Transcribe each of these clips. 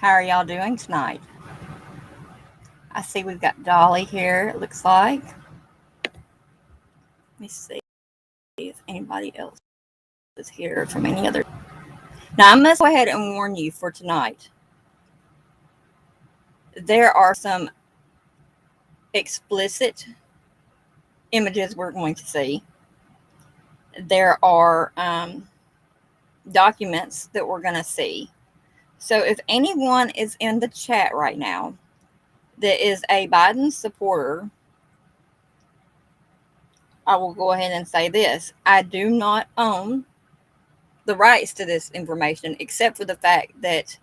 How are y'all doing tonight? I see we've got Dolly here, it looks like. Let me see if anybody else is here from any other. Now, I must go ahead and warn you for tonight. There are some explicit images we're going to see. There are documents that we're going to see. So if anyone is in the chat right now that is a Biden supporter, I will go ahead and say this. I do not own the rights to this information, except for the fact that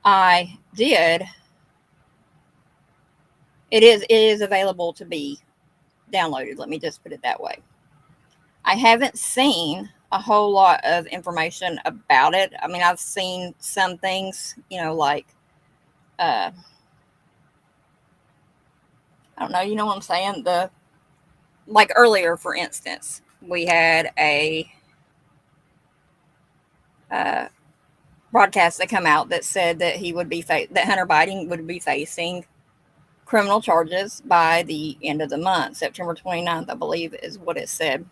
I did. It is available to be downloaded. Let me just put it that way. I haven't seen a whole lot of information about it. I mean, I've seen some things, like I don't know, you know what I'm saying? Like earlier, for instance, we had a broadcast that come out that said that that Hunter Biden would be facing criminal charges by the end of the month. September 29th, I believe, is what it said.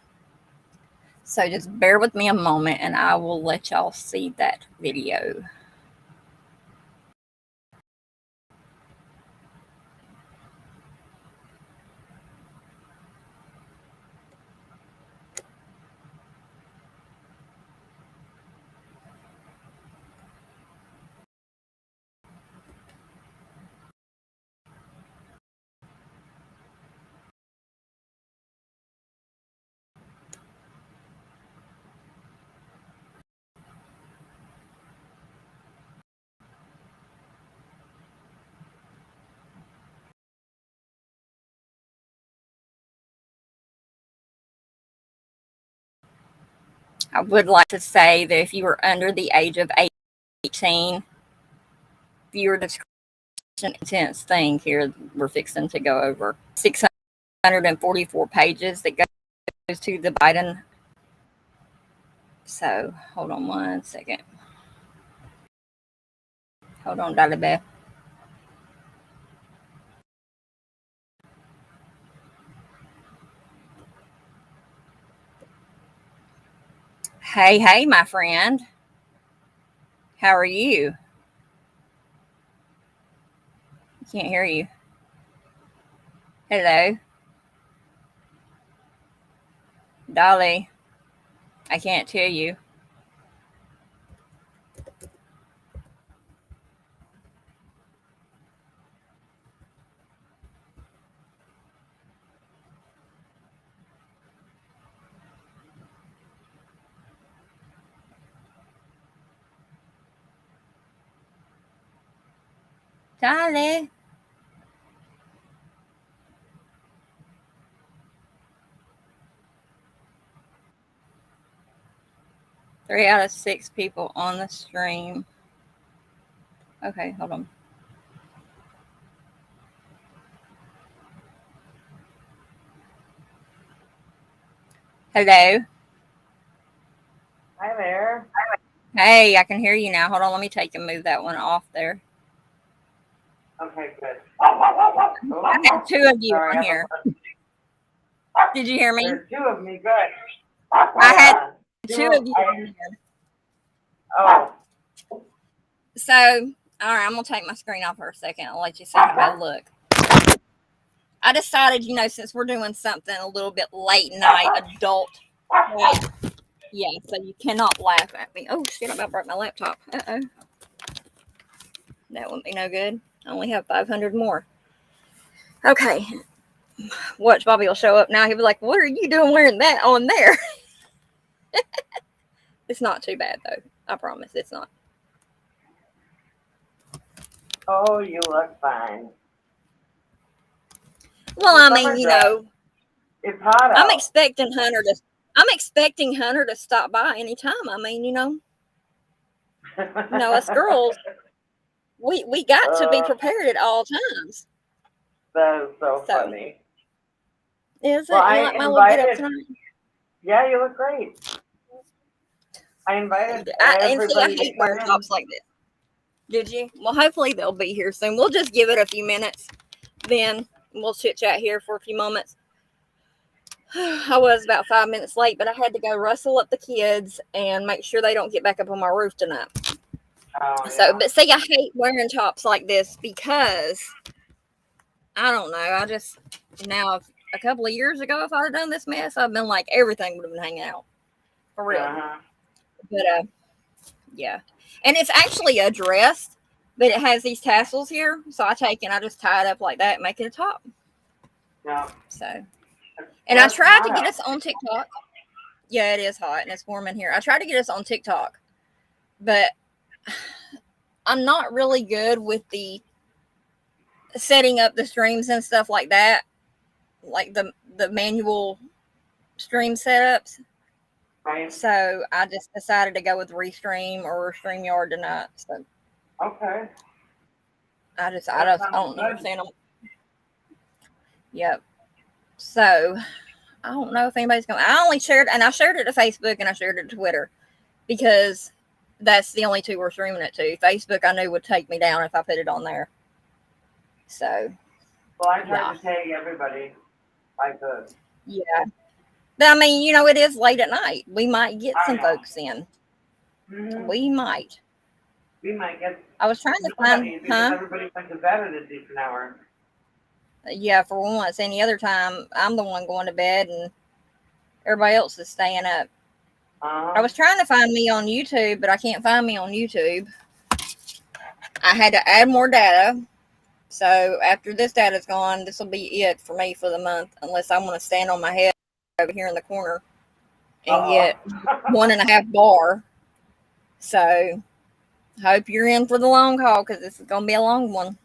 So just bear with me a moment and I will let y'all see that video. I would like to say that if you are under the age of 18, viewer discretion, intense thing here we're fixing to go over. 644 pages that goes to the Biden. So hold on one second. Hold on, Dolly Beth. Hey, my friend. How are you? Can't hear you. Hello. Dolly. I can't hear you. Dolly. Three out of six people on the stream. Okay, hold on. Hello. Hi there. Hey, I can hear you now. Hold on, let me take and move that one off there. Okay, good. I had two of you Sorry, on here. Did you hear me? There's two of me. Good. I had two of you on here. Oh. So, all right, I'm gonna take my screen off for a second. I'll let you see how I look. I decided, since we're doing something a little bit late night, adult. Yeah, so you cannot laugh at me. Oh shit! I about broke my laptop. Uh-oh. That wouldn't be no good. I only have 500 more. Okay. Watch, Bobby will show up now. He'll be like, "What are you doing wearing that on there?" It's not too bad though. I promise it's not. Oh, you look fine. Well, I mean, it's hot out. I'm expecting Hunter to stop by anytime. I mean, us girls, we got to be prepared at all times. That is so funny. Is it? You like my little get up tonight? Yeah, you look great. I invited everybody. And see, I hate wearing tops like this. Did you? Well, hopefully they'll be here soon. We'll just give it a few minutes. Then we'll chit chat here for a few moments. I was about 5 minutes late, but I had to go rustle up the kids and make sure they don't get back up on my roof tonight. Oh, So, yeah. but see, I hate wearing tops like this because I don't know. I just now a couple of years ago, if I'd have done this mess, I've been like everything would have been hanging out for real. Uh-huh. But yeah, and it's actually a dress, but it has these tassels here. So I take and I just tie it up like that, and make it a top. Yeah. So, and I Well, it's tried to hot get out. us on TikTok. Yeah, it is hot and it's warm in here. I tried to get us on TikTok, but I'm not really good with the setting up the streams and stuff like that, like the manual stream setups. Right? So I just decided to go with Restream or StreamYard tonight. So Okay. I That just I sounds don't good. understand them. Yep. So I don't know if anybody's going. I only shared and I shared it to Facebook and I shared it to Twitter because that's the only two we're streaming it to. Facebook I knew would take me down if I put it on there. So Well, I tried yeah, to tag everybody I could. yeah. But, I mean, it is late at night. We might get I some know. folks in. Mm-hmm. We might. We might get I was trying to find, nobody because huh? everybody went to bed at a decent hour. Yeah, for once. Any other time, I'm the one going to bed and everybody else is staying up. I Uh-huh. was trying to find me on YouTube, but I can't find me on YouTube. I had to add more data. So after this data's gone, this will be it for me for the month, unless I want to stand on my head over here in the corner and get Uh-oh. 1.5 bar. So hope you're in for the long haul because this is going to be a long one.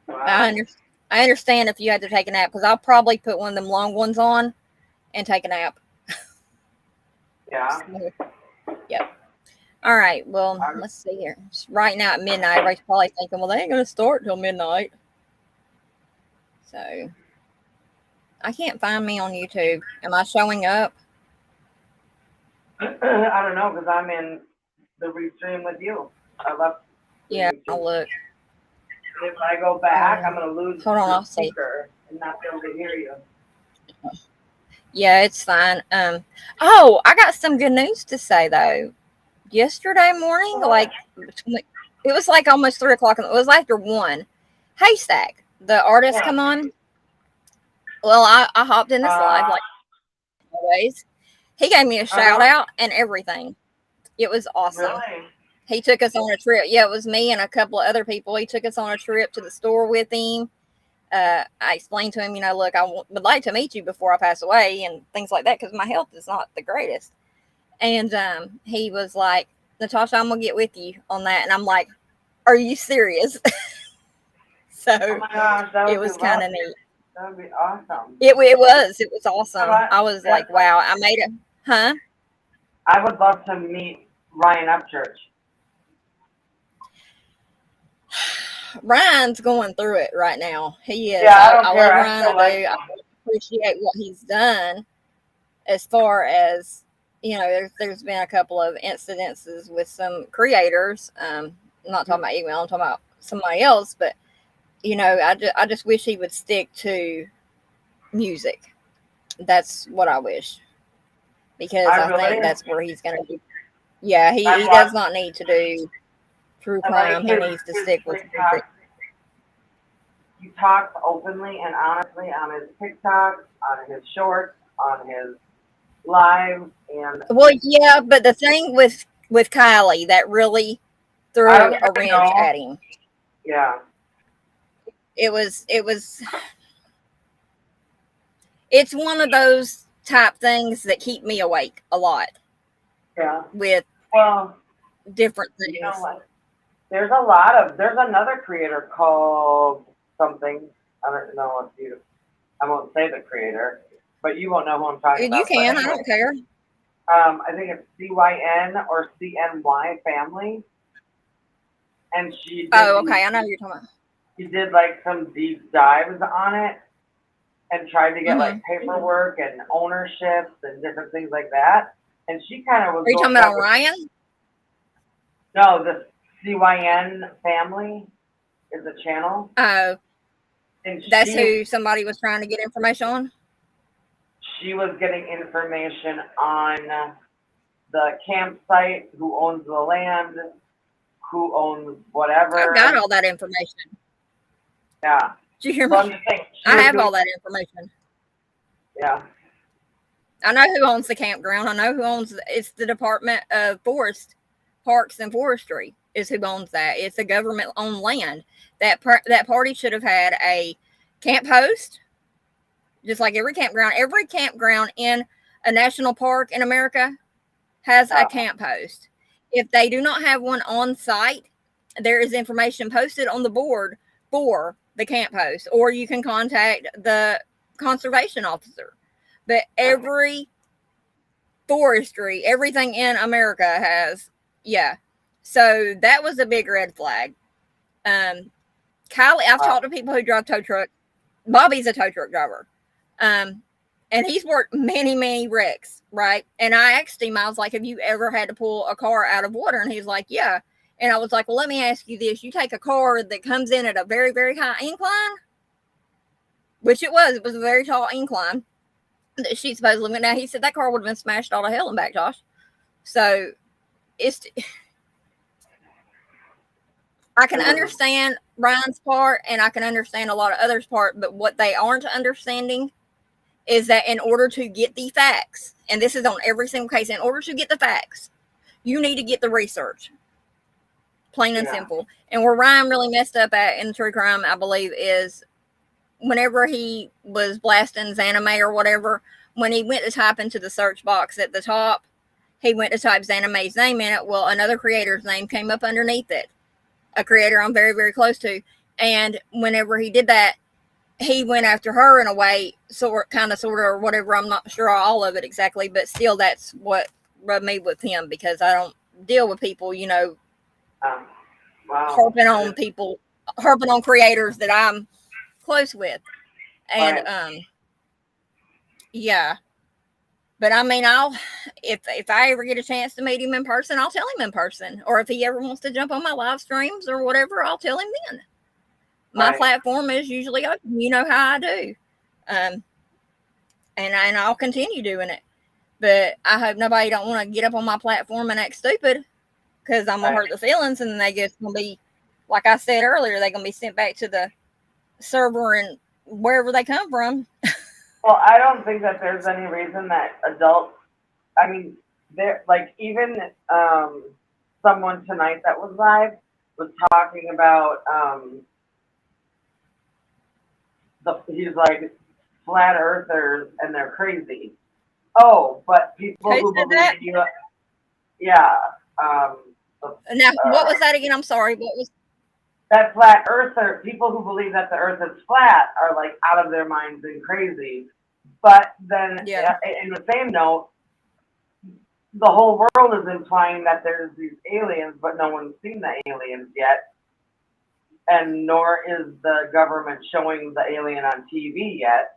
I, Wow. under, I understand if you had to take a nap because I'll probably put one of them long ones on and take a nap. Yeah. So, yep. All right. Well, I, let's see here. It's right now at midnight. Everybody's probably thinking, well, they ain't going to start till midnight. So I can't find me on YouTube. Am I showing up? I don't know because I'm in the restream with you. I left the Yeah, restream. I'll look. If I go back, I'm going to lose Hold on. the I'll see. speaker and not be able to hear you. Yeah, it's fine. Oh, I got some good news to say though. Yesterday morning, What? like it was like almost 3 o'clock. It was after 1. Haystack, the artist, Yeah. come on. Well, I hopped in this live Uh, like always. He gave me a shout uh-huh. out and everything. It was awesome. Really? He took us on a trip. Yeah, it was me and a couple of other people. He took us on a trip to the store with him. I explained to him, look, would like to meet you before I pass away and things like that because my health is not the greatest. And he was like, Natasha, I'm going to get with you on that. And I'm like, are you serious? Oh So my gosh, that it would be was kind of lovely. neat. That would be awesome. It was So awesome. I was like, that's like, wow, I made it. Huh? I would love to meet Ryan Upchurch. Ryan's going through it right now. He is. Yeah, I I don't care. love I Ryan. still I like do. I him. appreciate what he's done as far as, there's been a couple of incidences with some creators. I'm not talking about email, I'm talking about somebody else, but I just wish he would stick to music. That's what I wish because I I really, think that's where he's going to be. Yeah, I've he does watched, not need to do true I like crime. He needs to his stick with TikTok. music. He talks openly and honestly on his TikTok, on his shorts, on his live, and Well, yeah, but the thing with Kylie that really I don't threw a even wrench know. at him. Yeah, It was it's one of those type things that keep me awake a lot yeah. with Well, different you know things. what? There's another creator called something. I don't know if you, I won't say the creator, but you won't know who I'm talking You about. But can, I anyway, don't care. I think it's CYN or CNY Family, and Oh, okay, I know who you're talking she did like some deep dives on it and tried to about. get like Are paperwork and ownerships and different things like that. And she kind of was you going talking about back with Ryan? no, this CYN Family is a channel, Oh, and that's who somebody was trying to get information on. she was getting information on the campsite, who owns the land, who owns I've got whatever. all that information. Yeah. Did you hear Well, me? I'm just saying, she I was have doing, all that information. yeah. I know who owns the campground. I know who owns it's the Department of Forest, Parks and Forestry is who owns that. It's a government owned land. That party should have had a camp host, just like every campground. Every campground in a national park in America has a camp host. If they do not have one on site, there is information posted on the board for the camp host, or you can contact the conservation officer. But Okay. every forestry, everything in America has, yeah. So that was a big red flag. Kylie, I've talked to people who drive tow truck. Bobby's a tow truck driver. Um, and he's worked many, many wrecks, right? And I asked him, I was like, have you ever had to pull a car out of water? And he's like, yeah. And I was like, well, let me ask you this. You take a car that comes in at a very, very high incline, which it was a very tall incline that she supposedly went down. He said that car would have been smashed all to hell and back, Josh. So it's, I can understand Ryan's part and I can understand a lot of others' part, but what they aren't understanding is that in order to get the facts, and this is on every single case, in order to get the facts, you need to get the research. Plain and simple. And where Ryan really messed up at in true crime, I believe, is whenever he was blasting Zanime or whatever, when he went to type into the search box at the top, he went to type Zanime's name in it. Well, another creator's name came up underneath it, a creator I'm very, very close to. And whenever he did that, he went after her in a way, sort of, or whatever. I'm not sure all of it exactly, but still, that's what rubbed me with him because I don't deal with people, Wow. harping on creators that I'm close with, and Right. yeah. But I mean, if I ever get a chance to meet him in person, I'll tell him in person, or if he ever wants to jump on my live streams or whatever, I'll tell him then. My platform is usually open. You know how I do. And I'll continue doing it. But I hope nobody don't want to get up on my platform and act stupid because I'm going to hurt their feelings and then they just going to be, like I said earlier, they're going to be sent back to the server and wherever they come from. Well, I don't think that there's any reason that adults, I mean, there, like, even someone tonight that was live was talking about, he's like, flat earthers and they're crazy. Oh, but people who believe that? you, yeah. Now, what was that again? I'm sorry. What was that flat earther? People who believe that the earth is flat are like out of their minds and crazy. But then, in the same note, the whole world is implying that there's these aliens, but no one's seen the aliens yet. And nor is the government showing the alien on TV yet.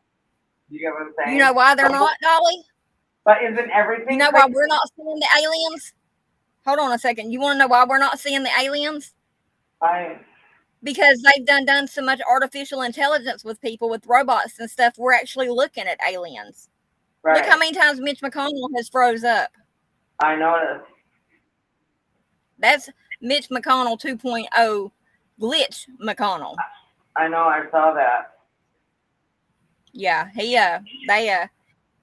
You get what I'm saying? You know why they're not, Dolly? But isn't everything? You know why we're not seeing the aliens? Hold on a second. You want to know why we're not seeing the aliens? Because they've done so much artificial intelligence with people, with robots and stuff. We're actually looking at aliens. Right. Look how many times Mitch McConnell has froze up. I noticed. That's Mitch McConnell 2.0 glitch McConnell. I know, I saw that. Yeah,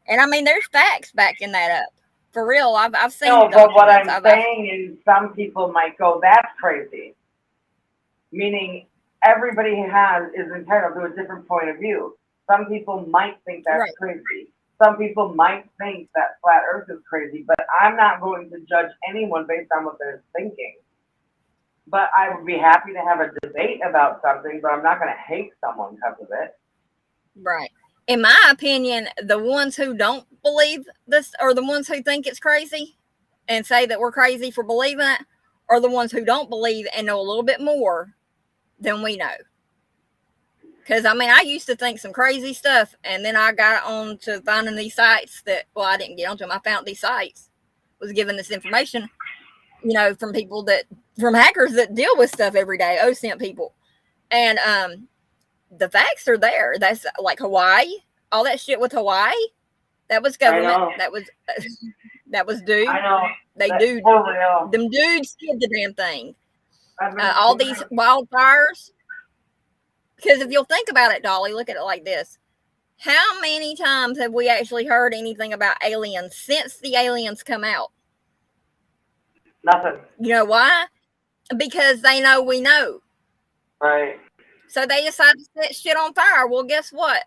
and I mean, there's facts backing that up. For real, I've seen. No, but what I'm saying is some people might go, that's crazy. Meaning everybody is entitled to a different point of view. Some people might think that's crazy. Some people might think that flat earth is crazy, but I'm not going to judge anyone based on what they're thinking. But I would be happy to have a debate about something, but I'm not going to hate someone because of it. Right. In my opinion, the ones who don't believe this, or the ones who think it's crazy and say that we're crazy for believing it, are the ones who don't believe and know a little bit more than we know. Because, I mean, I used to think some crazy stuff, and then I got on to finding these sites that, well, I didn't get onto them. I found these sites, was given this information, from people that from hackers that deal with stuff every day, OSINT people. And the facts are there. That's like Hawaii, all that shit with Hawaii. That was government. That was dude. I know. They do. For real. Them dudes did the damn thing. All these wildfires. Because if you'll think about it, Dolly, look at it like this. How many times have we actually heard anything about aliens since the aliens come out? Nothing. You know why? Because they know we know. Right. So they decide to set shit on fire. Well, guess what,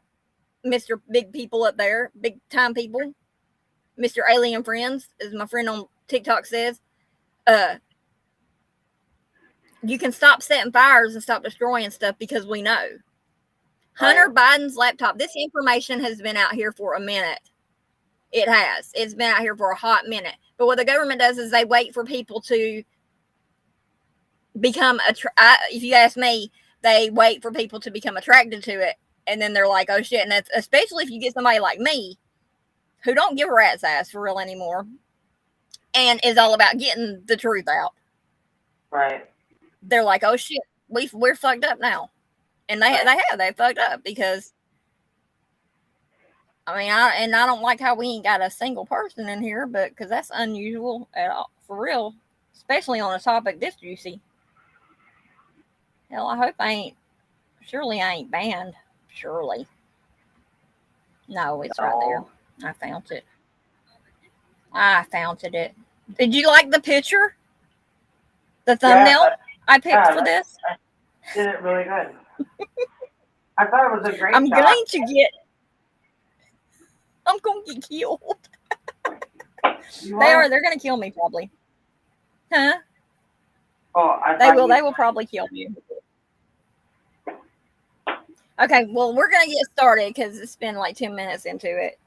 Mr. Big People up there, big time people, Mr. Alien Friends, as my friend on TikTok says, you can stop setting fires and stop destroying stuff because we know. Hunter Biden's laptop, this information has been out here for a minute. It has. It's been out here for a hot minute. But what the government does is they wait for people to become, if you ask me, they wait for people to become attracted to it. And then they're like, oh shit. And that's especially if you get somebody like me who don't give a rat's ass for real anymore and is all about getting the truth out. Right. They're like, oh shit, we're fucked up now. And they fucked up because, I mean, I don't like how we ain't got a single person in here, but because that's unusual at all, for real, especially on a topic this juicy. Hell, I hope surely I ain't banned. Surely. No, it's right there. I found it. Did you like the picture? The thumbnail I picked for this? Did it really good. I thought it was a great I'm shot. going to get killed. They're going to kill me probably. Huh? Oh, they will probably kill me. Okay, well, we're going to get started because it's been like 10 minutes into it.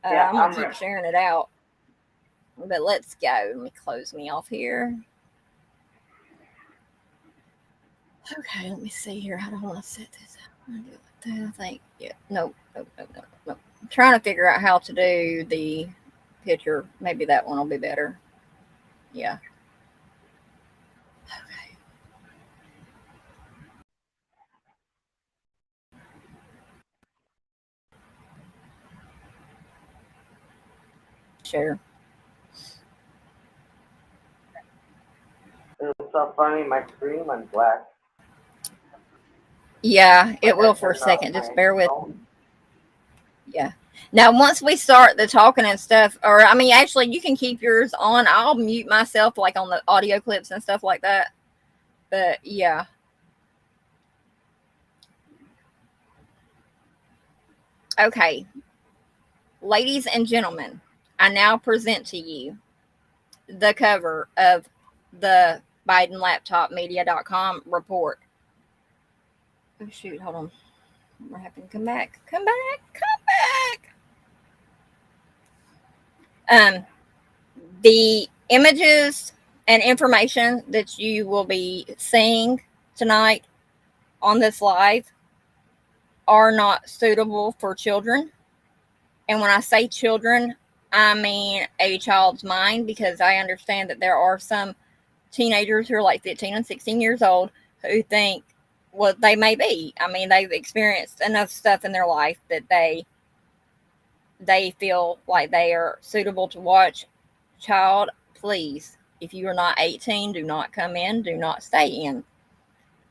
I'm going to keep sharing it out. But let's go. Let me close me off here. Okay, let me see here. How do I want to set this up? I'm going to do it like that, I think. Yeah. Nope. I'm trying to figure out how to do the picture. Maybe that one will be better. Yeah. Okay. Share. It's so funny. My screen went black. Yeah, it will for a second. Just bear with me. Yeah. Now, once we start the talking and stuff, or I mean, actually, you can keep yours on. I'll mute myself, like on the audio clips and stuff like that. But yeah. Okay. Ladies and gentlemen, I now present to you the cover of the BidenLaptopMedia.com report. Oh, shoot. Hold on. We're having to come back. Come back. The images and information that you will be seeing tonight on this live are not suitable for children. And when I say children, I mean a child's mind, because I understand that there are some teenagers who are like 15 and 16 years old who think, well, they may be. I mean, they've experienced enough stuff in their life that they feel like they are suitable to watch. Child, please, if you are not 18, do not come in, do not stay in,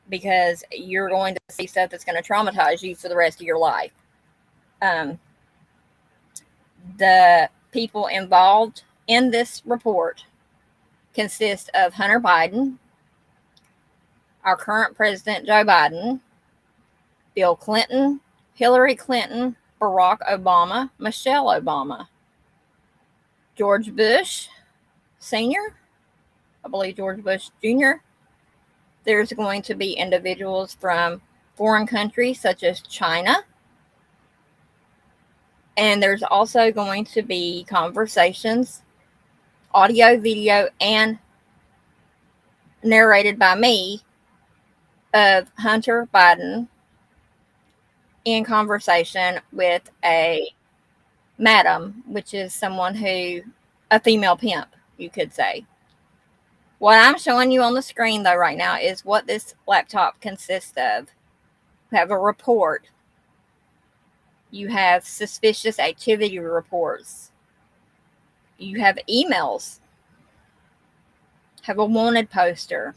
because you're going to see stuff that's going to traumatize you for the rest of your life. The people involved in this report consist of Hunter Biden, our current president, Joe Biden, Bill Clinton, Hillary Clinton, Barack Obama, Michelle Obama, George Bush Sr., I believe George Bush Jr. There's going to be individuals from foreign countries such as China. And there's also going to be conversations, audio, video, and narrated by me, of Hunter Biden in conversation with a madam, which is someone a female pimp, you could say. What I'm showing you on the screen, though, right now is what this laptop consists of. You have a report. You have suspicious activity reports. You have emails. Have a wanted poster.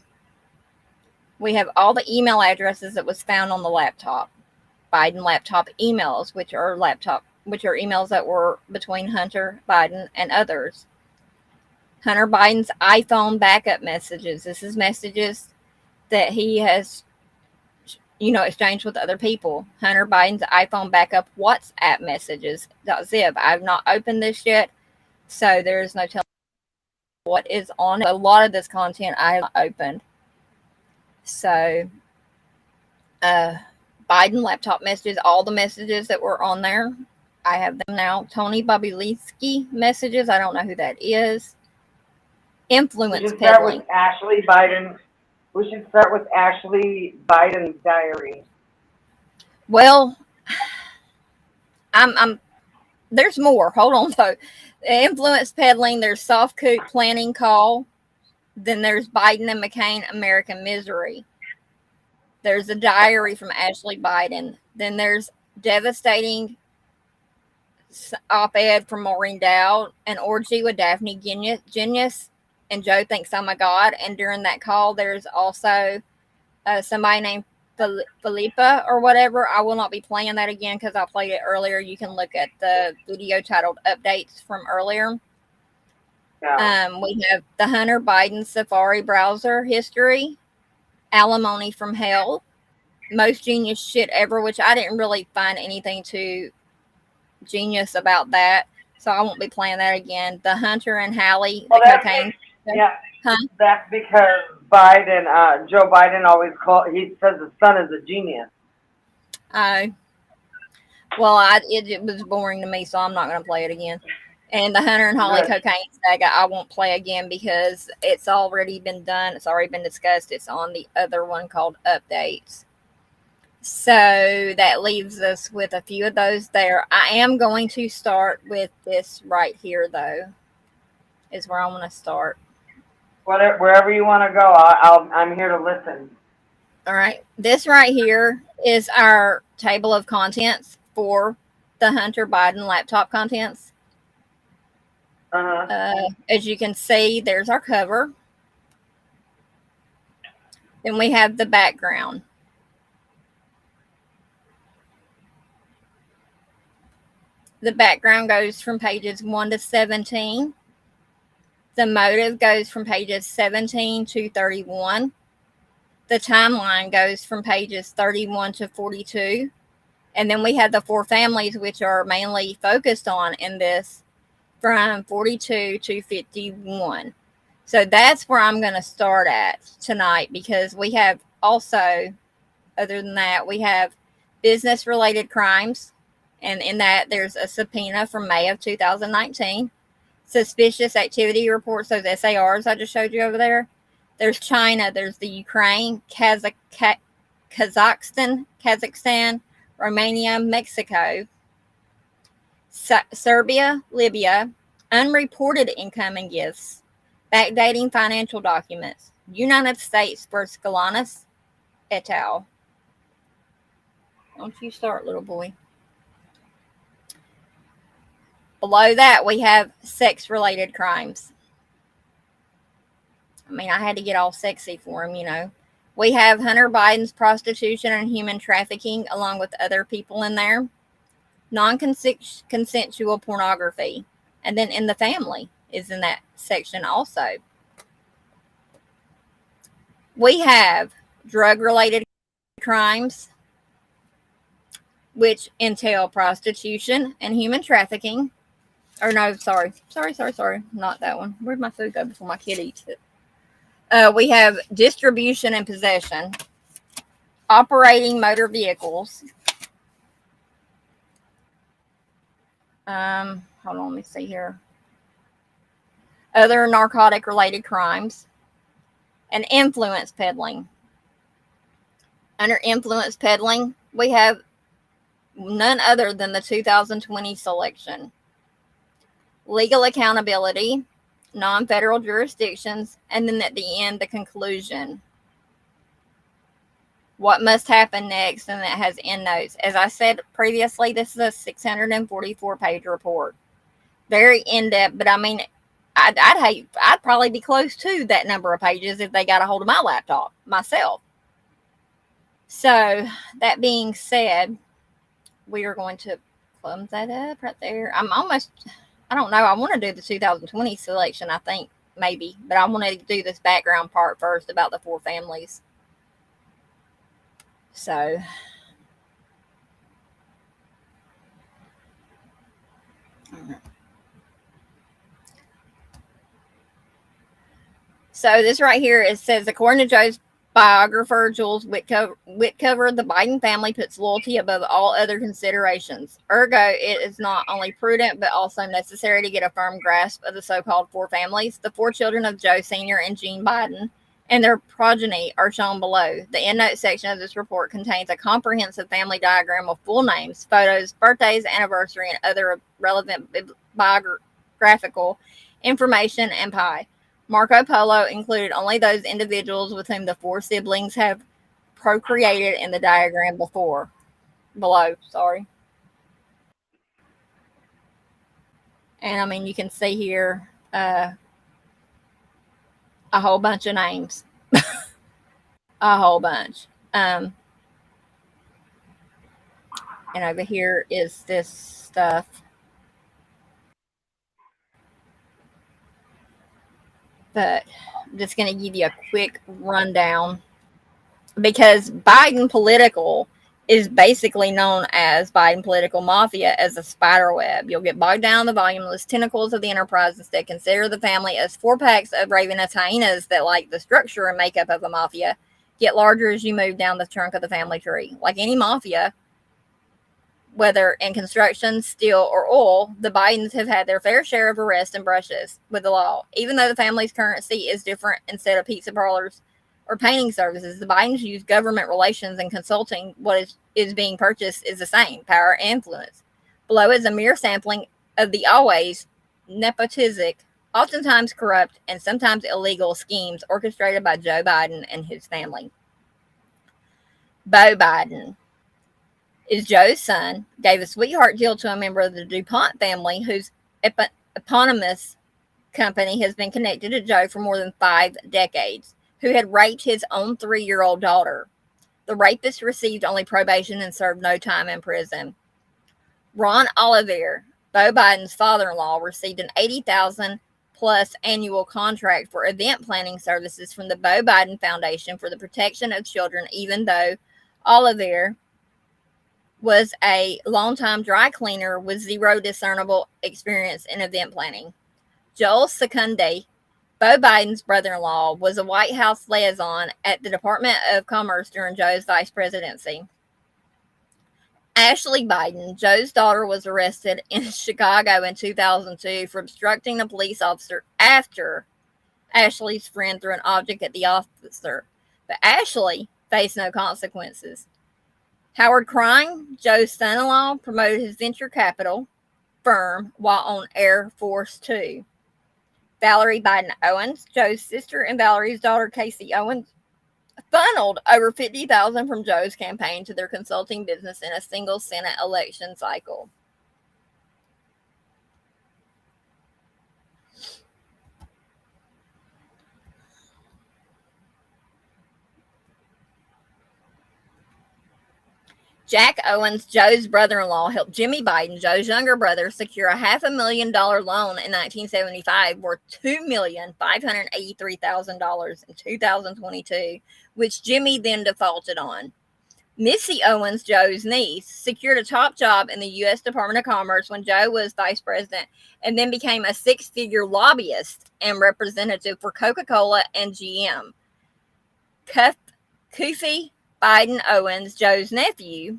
We have all the email addresses that was found on the laptop. Biden laptop emails, which are emails that were between Hunter Biden and others. Hunter Biden's iPhone backup messages. This is messages that he has, exchanged with other people. Hunter Biden's iPhone backup WhatsApp messages. .zip. I've not opened this yet, so there is no telling what is on it. A lot of this content I have opened. So, Biden laptop messages, all the messages that were on there, I have them now. Tony Bobulinski messages. I don't know who that is. Influence peddling. Ashley Biden. We should start with Ashley Biden's diary. Well, there's more. Hold on though. Influence peddling. There's soft coot planning call. Then there's Biden and McCain American Misery. There's a diary from Ashley Biden. Then there's devastating op-ed from Maureen Dowd, an orgy with Daphne Genius, and Joe thinks I'm a god. And during that call, there's also somebody named Philippa or whatever. I will not be playing that again because I played it earlier. You can look at the video titled Updates from earlier. Yeah. We have the Hunter Biden Safari browser history, alimony from hell, most genius shit ever, which I didn't really find anything too genius about that, so I won't be playing that again. The Hunter and Hallie, the cocaine. That's because Joe Biden always he says the son is a genius. It was boring to me, so I'm not going to play it again. And the Hunter and Holly cocaine saga, I won't play again because it's already been done. It's already been discussed. It's on the other one called Updates. So that leaves us with a few of those there. I am going to start with this right here, though, is where I want to start. Wherever you want to go, I'm here to listen. All right. This right here is our table of contents for the Hunter Biden laptop contents. As you can see, there's our cover. Then we have the background. The background goes from pages 1 to 17. The motive goes from pages 17 to 31. The timeline goes from pages 31 to 42. And then we have the four families, which are mainly focused on in this, from 42 to 51. So that's where I'm going to start at tonight, because we have also, other than that, we have business-related crimes. And in that, there's a subpoena from May of 2019. Suspicious activity reports, those SARs I just showed you over there. There's China, there's the Ukraine, Kazakhstan, Romania, Mexico, Serbia, Libya, unreported income and gifts, backdating financial documents, United States versus Galanis et al. Don't you start, little boy. Below that, we have sex-related crimes. I mean, I had to get all sexy for him, you know. We have Hunter Biden's prostitution and human trafficking, along with other people in there. Non-consensual pornography. And then in the family is in that section also. We have drug-related crimes, which entail prostitution and human trafficking. Or no, sorry. Not that one. Where'd my food go before my kid eats it? We have distribution and possession, operating motor vehicles. Hold on, let me see here. Other narcotic-related crimes, and influence peddling. Under influence peddling, we have none other than the 2020 selection. Legal accountability, non federal jurisdictions, and then at the end, the conclusion. What must happen next, and that has endnotes. As I said previously, this is a 644-page report. Very in depth, but I mean, I'd probably be close to that number of pages if they got a hold of my laptop myself. So, that being said, we are going to plumb that up right there. I don't know, I want to do the 2020 selection, I think, maybe, but I want to do this background part first about the four families. So, So this right here, it says, according to Joe's biographer, Jules Whitcover, the Biden family puts loyalty above all other considerations. Ergo, it is not only prudent, but also necessary to get a firm grasp of the so-called four families. The four children of Joe Sr. and Jean Biden and their progeny are shown below. The endnote section of this report contains a comprehensive family diagram of full names, photos, birthdays, anniversary, and other relevant biographical information and pie. Marco Polo included only those individuals with whom the four siblings have procreated in the diagram below. Sorry. And I mean, you can see here a whole bunch of names. A whole bunch. And over here is this stuff. But I'm just going to give you a quick rundown because Biden political is basically known as Biden political mafia as a spider web. You'll get bogged down in the voluminous tentacles of the enterprise. Instead, consider the family as four packs of ravenous hyenas that, like the structure and makeup of a mafia, get larger as you move down the trunk of the family tree. Like any mafia, whether in construction, steel, or oil, the Bidens have had their fair share of arrests and brushes with the law. Even though the family's currency is different, instead of pizza parlors or painting services, the Bidens use government relations and consulting. What is being purchased is the same, power and influence. Below is a mere sampling of the always nepotistic, oftentimes corrupt, and sometimes illegal schemes orchestrated by Joe Biden and his family. Beau Biden is Joe's son, gave a sweetheart deal to a member of the DuPont family whose eponymous company has been connected to Joe for more than 5 decades, who had raped his own 3-year-old daughter. The rapist received only probation and served no time in prison. Ron Oliver, Beau Biden's father-in-law, received an $80,000 plus annual contract for event planning services from the Beau Biden Foundation for the Protection of Children, even though Oliver was a longtime dry cleaner with zero discernible experience in event planning. Joel Secunde, Beau Biden's brother-in-law, was a White House liaison at the Department of Commerce during Joe's vice presidency. Ashley Biden, Joe's daughter, was arrested in Chicago in 2002 for obstructing a police officer after Ashley's friend threw an object at the officer. But Ashley faced no consequences. Howard Krein, Joe's son-in-law, promoted his venture capital firm while on Air Force Two. Valerie Biden Owens, Joe's sister and Valerie's daughter Casey Owens, funneled over $50,000 from Joe's campaign to their consulting business in a single Senate election cycle. Jack Owens, Joe's brother-in-law, helped Jimmy Biden, Joe's younger brother, secure a $500,000 loan in 1975 worth $2,583,000 in 2022, which Jimmy then defaulted on. Missy Owens, Joe's niece, secured a top job in the U.S. Department of Commerce when Joe was vice president and then became a 6-figure lobbyist and representative for Coca-Cola and GM. Kofi Biden Owens, Joe's nephew,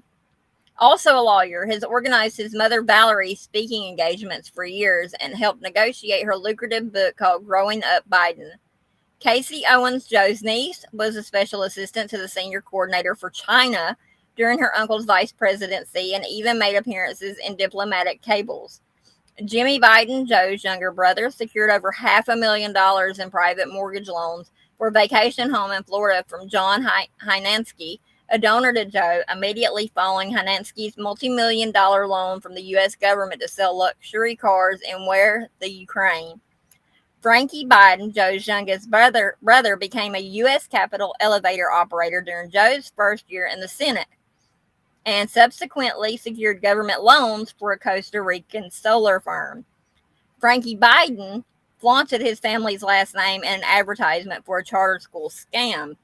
also a lawyer, has organized his mother Valerie's speaking engagements for years and helped negotiate her lucrative book called Growing Up Biden. Casey Owens, Joe's niece, was a special assistant to the senior coordinator for China during her uncle's vice presidency and even made appearances in diplomatic cables. Jimmy Biden, Joe's younger brother, secured over $500,000 in private mortgage loans for a vacation home in Florida from John Hynansky, a donor to Joe, immediately following Hynansky's multi-million-dollar loan from the U.S. government to sell luxury cars and wear the Ukraine. Frankie Biden, Joe's youngest brother, became a U.S. Capitol elevator operator during Joe's first year in the Senate and subsequently secured government loans for a Costa Rican solar firm. Frankie Biden flaunted his family's last name in an advertisement for a charter school scam.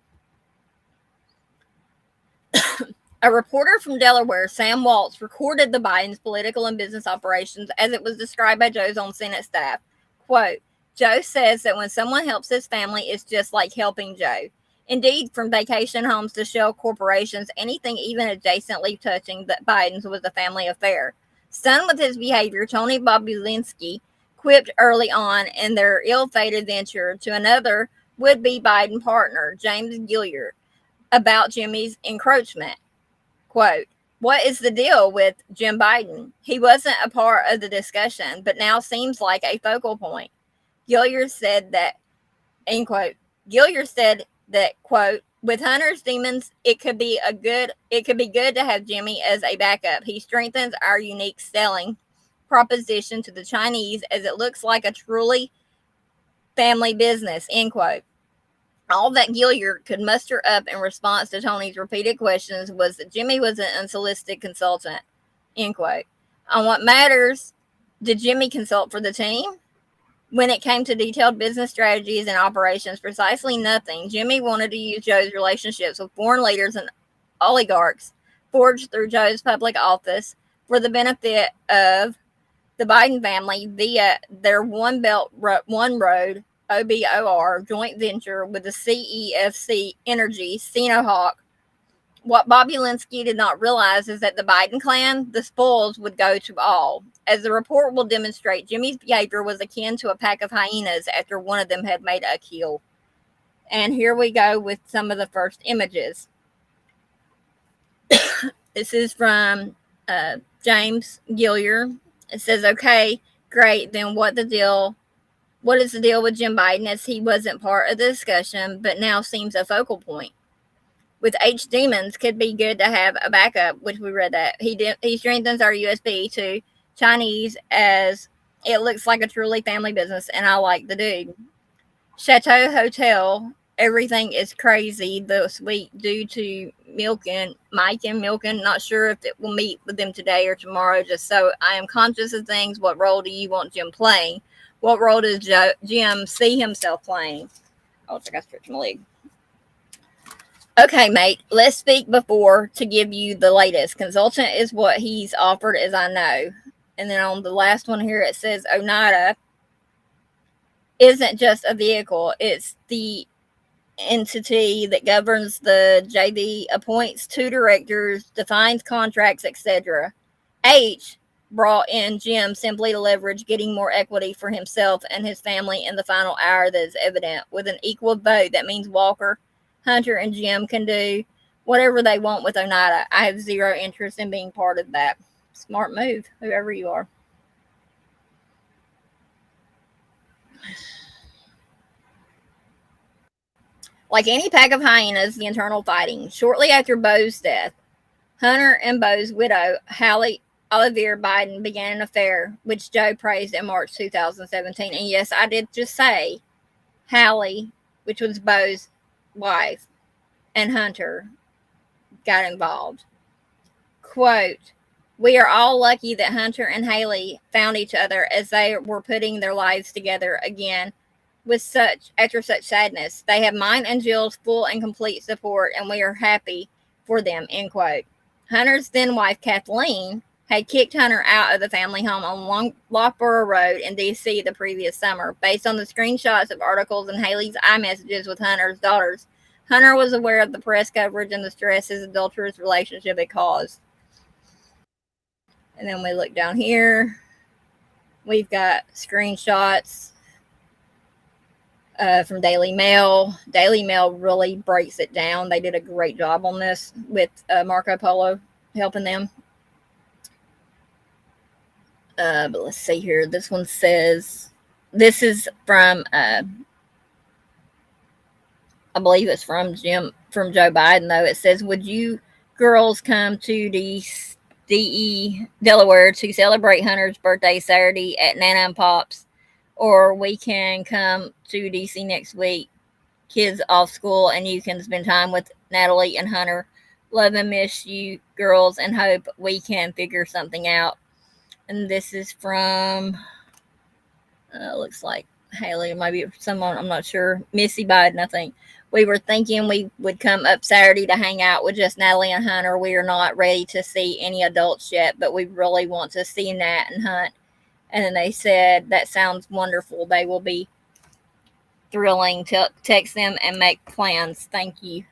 A reporter from Delaware, Sam Waltz, recorded the Bidens' political and business operations as it was described by Joe's own Senate staff. Quote, Joe says that when someone helps his family, it's just like helping Joe. Indeed, from vacation homes to shell corporations, anything even adjacently touching the Bidens was a family affair. Stunned with his behavior, Tony Bobulinski quipped early on in their ill-fated venture to another would-be Biden partner, James Gilliard, about Jimmy's encroachment. Quote, what is the deal with Jim Biden? He wasn't a part of the discussion, but now seems like a focal point. Gilliard said that, end quote, Gilliard said that, quote, with Hunter's demons, it could be good to have Jimmy as a backup. He strengthens our unique selling proposition to the Chinese as it looks like a truly family business, end quote. All that Gilliard could muster up in response to Tony's repeated questions was that Jimmy was an unsolicited consultant, end quote. On what matters did Jimmy consult for the team? When it came to detailed business strategies and operations, precisely nothing. Jimmy wanted to use Joe's relationships with foreign leaders and oligarchs forged through Joe's public office for the benefit of the Biden family via their One Belt, One Road OBOR joint venture with the CEFC Energy Sinohawk. What Bobulinski did not realize is that the Biden clan, the spoils would go to all. As the report will demonstrate, Jimmy's behavior was akin to a pack of hyenas after one of them had made a kill. And here we go with some of the first images. This is from James Gilliard. It says, okay, great, then what is the deal with Jim Biden as he wasn't part of the discussion, but now seems a focal point? With H demons, could be good to have a backup, which we read that. He strengthens our USB to Chinese as it looks like a truly family business, and I like the dude. Chateau Hotel, everything is crazy, the suite due to Mike and Milken. Not sure if it will meet with them today or tomorrow, just so I am conscious of things. What role do you want Jim playing? What role does Jim see himself playing? Oh, I got to stretch my leg. Okay, mate, let's speak before to give you the latest. Consultant is what he's offered, as I know. And then on the last one here, it says Oneida isn't just a vehicle. It's the entity that governs the JV, appoints two directors, defines contracts, etc. H brought in Jim simply to leverage getting more equity for himself and his family in the final hour that is evident. With an equal vote, that means Walker, Hunter, and Jim can do whatever they want with Oneida. I have zero interest in being part of that. Smart move, whoever you are. Like any pack of hyenas, the internal fighting. Shortly after Bo's death, Hunter and Bo's widow, Hallie Olivier Biden, began an affair, which Joe praised in March 2017. And yes, I did just say Hallie, which was Bo's wife, and Hunter got involved. Quote, we are all lucky that Hunter and Haley found each other as they were putting their lives together again after such sadness. They have mine and Jill's full and complete support, and we are happy for them, end quote. Hunter's then wife, Kathleen, had kicked Hunter out of the family home on Lockborough Road in D.C. the previous summer. Based on the screenshots of articles and Haley's iMessages with Hunter's daughters, Hunter was aware of the press coverage and the stress his adulterous relationship had caused. And then we look down here. We've got screenshots from Daily Mail. Daily Mail really breaks it down. They did a great job on this with Marco Polo helping them. But let's see here. This one says, this is from, I believe it's from Joe Biden, though. It says, would you girls come to Delaware to celebrate Hunter's birthday Saturday at Nana and Pop's? Or we can come to DC next week, kids off school, and you can spend time with Natalie and Hunter. Love and miss you, girls, and hope we can figure something out. And this is from, looks like Haley, maybe someone, I'm not sure. Missy Biden, I think. We were thinking we would come up Saturday to hang out with just Natalie and Hunter. We are not ready to see any adults yet, but we really want to see Nat and Hunt. And then they said, that sounds wonderful. They will be thrilling to text them and make plans. Thank you.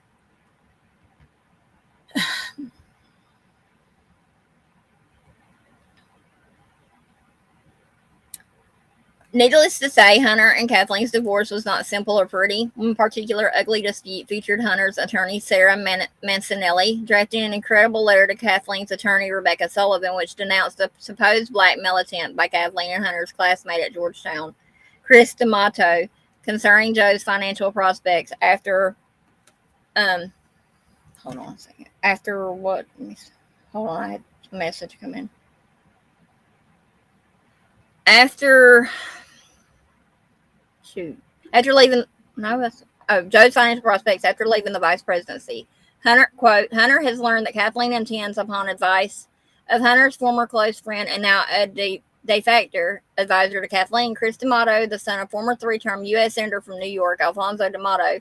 Needless to say, Hunter and Kathleen's divorce was not simple or pretty. One particular ugly dispute featured Hunter's attorney, Sarah Mancinelli, drafting an incredible letter to Kathleen's attorney, Rebecca Sullivan, which denounced a supposed blackmail attempt by Kathleen and Hunter's classmate at Georgetown, Chris D'Amato, concerning Joe's financial prospects after, hold on a second. After what? Hold on, I had a message come in. After leaving, Joe's financial prospects after leaving the vice presidency. Hunter, quote, Hunter has learned that Kathleen intends, upon advice of Hunter's former close friend and now a de facto advisor to Kathleen, Chris D'Amato, the son of former three-term U.S. Senator from New York, Alfonso D'Amato,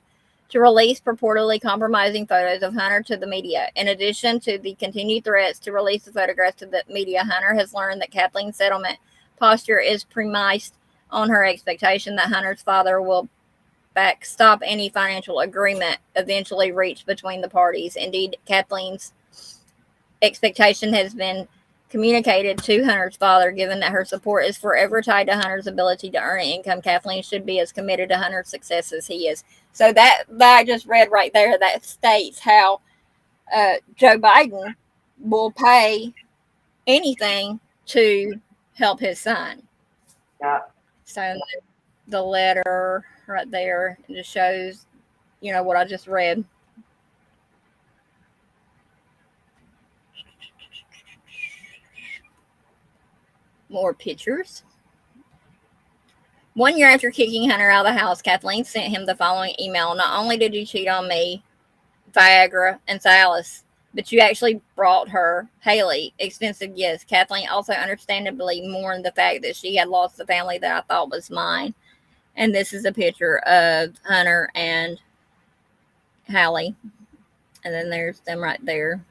to release purportedly compromising photos of Hunter to the media. In addition to the continued threats to release the photographs to the media, Hunter has learned that Kathleen's settlement posture is premised on her expectation that Hunter's father will backstop any financial agreement eventually reached between the parties. Indeed, Kathleen's expectation has been communicated to Hunter's father, given that her support is forever tied to Hunter's ability to earn an income. Kathleen should be as committed to Hunter's success as he is. So that I just read right there, that states how Joe Biden will pay anything to help his son. Yeah. So the letter right there just shows, what I just read. More pictures. 1 year after kicking Hunter out of the house, Kathleen sent him the following email. Not only did you cheat on me, Viagra, and Silas, but you actually brought her, Haley, expensive gifts. Kathleen also understandably mourned the fact that she had lost the family that I thought was mine. And this is a picture of Hunter and Hallie. And then there's them right there.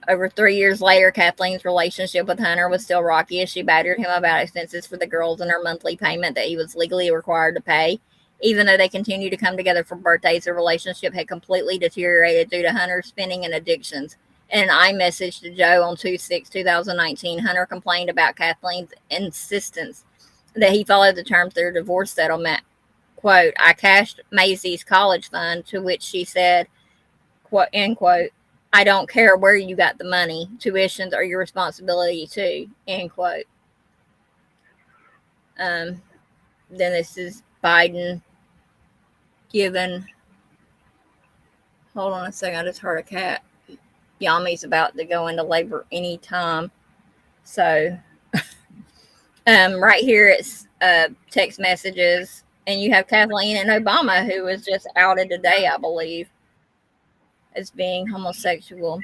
Over 3 years later, Kathleen's relationship with Hunter was still rocky as she battered him about expenses for the girls and her monthly payment that he was legally required to pay. Even though they continued to come together for birthdays, their relationship had completely deteriorated due to Hunter's spending and addictions. In an iMessage to Joe on 2/6/2019, Hunter complained about Kathleen's insistence that he followed the terms of their divorce settlement. Quote, I cashed Maisie's college fund, to which she said, quote, end quote, I don't care where you got the money. Tuitions are your responsibility too, end quote. Then this is Biden given. Hold on a second, I just heard a cat. Yami's about to go into labor anytime. So, right here it's text messages, and you have Kathleen and Obama, who was just outed today, I believe, as being homosexual.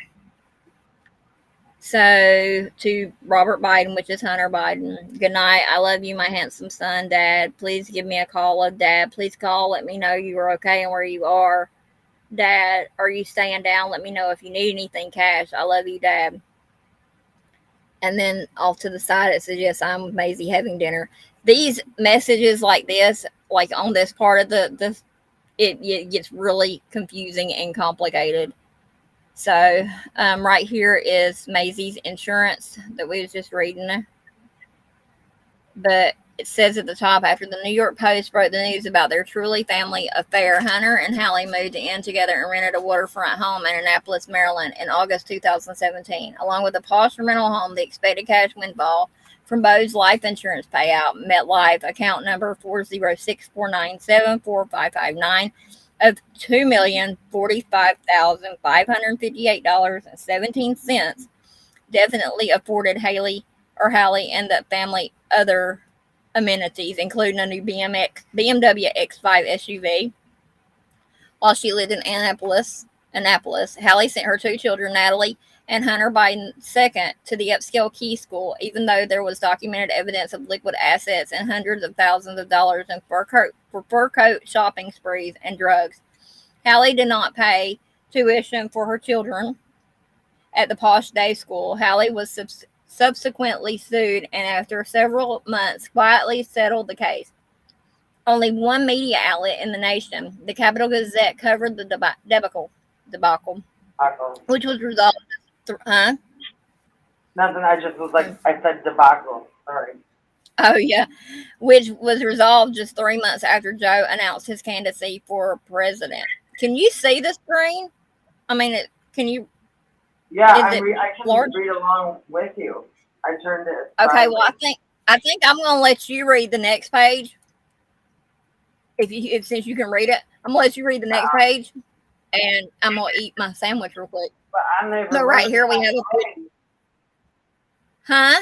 So to Robert Biden, which is Hunter Biden, good night. I love you, my handsome son. Dad, please give me a call. Love, Dad. Please call. Let me know you are okay and where you are. Dad, are you staying down? Let me know if you need anything, Cash. I love you, Dad. And then off to the side, it says, yes, I'm with Maisie having dinner. These messages like this, like on this part of it gets really confusing and complicated. So right here is Maisie's insurance that we was just reading. But It says at the top, after the New York Post broke the news about their truly family affair, Hunter and Hallie moved in together and rented a waterfront home in Annapolis, Maryland in August 2017. Along with a posh rental home, the expected cash windfall from Bo's life insurance payout, MetLife account number 40649745559 of $2,045,558.17 definitely afforded Hallie and the family other amenities, including a new BMW X5 SUV. While she lived in Annapolis, Hallie sent her two children, Natalie and Hunter Biden II, to the upscale Key School, even though there was documented evidence of liquid assets and hundreds of thousands of dollars in fur coat shopping sprees and drugs. Hallie did not pay tuition for her children at the posh day school. Hallie was subsequently sued and, after several months, quietly settled the case. Only one media outlet in the nation, the Capital Gazette, covered the debacle, which was resolved. Huh? Nothing. I just was like, I said debacle. Sorry. Oh, yeah. Which was resolved just 3 months after Joe announced his candidacy for president. Can you see the screen? I mean, can you? Yeah, I can read along with you. I turned it. Okay, well, I think I'm going to let you read the next page. Since you can read it, I'm going to let you read the next page, and I'm going to eat my sandwich real quick. But right here we have a picture. Huh?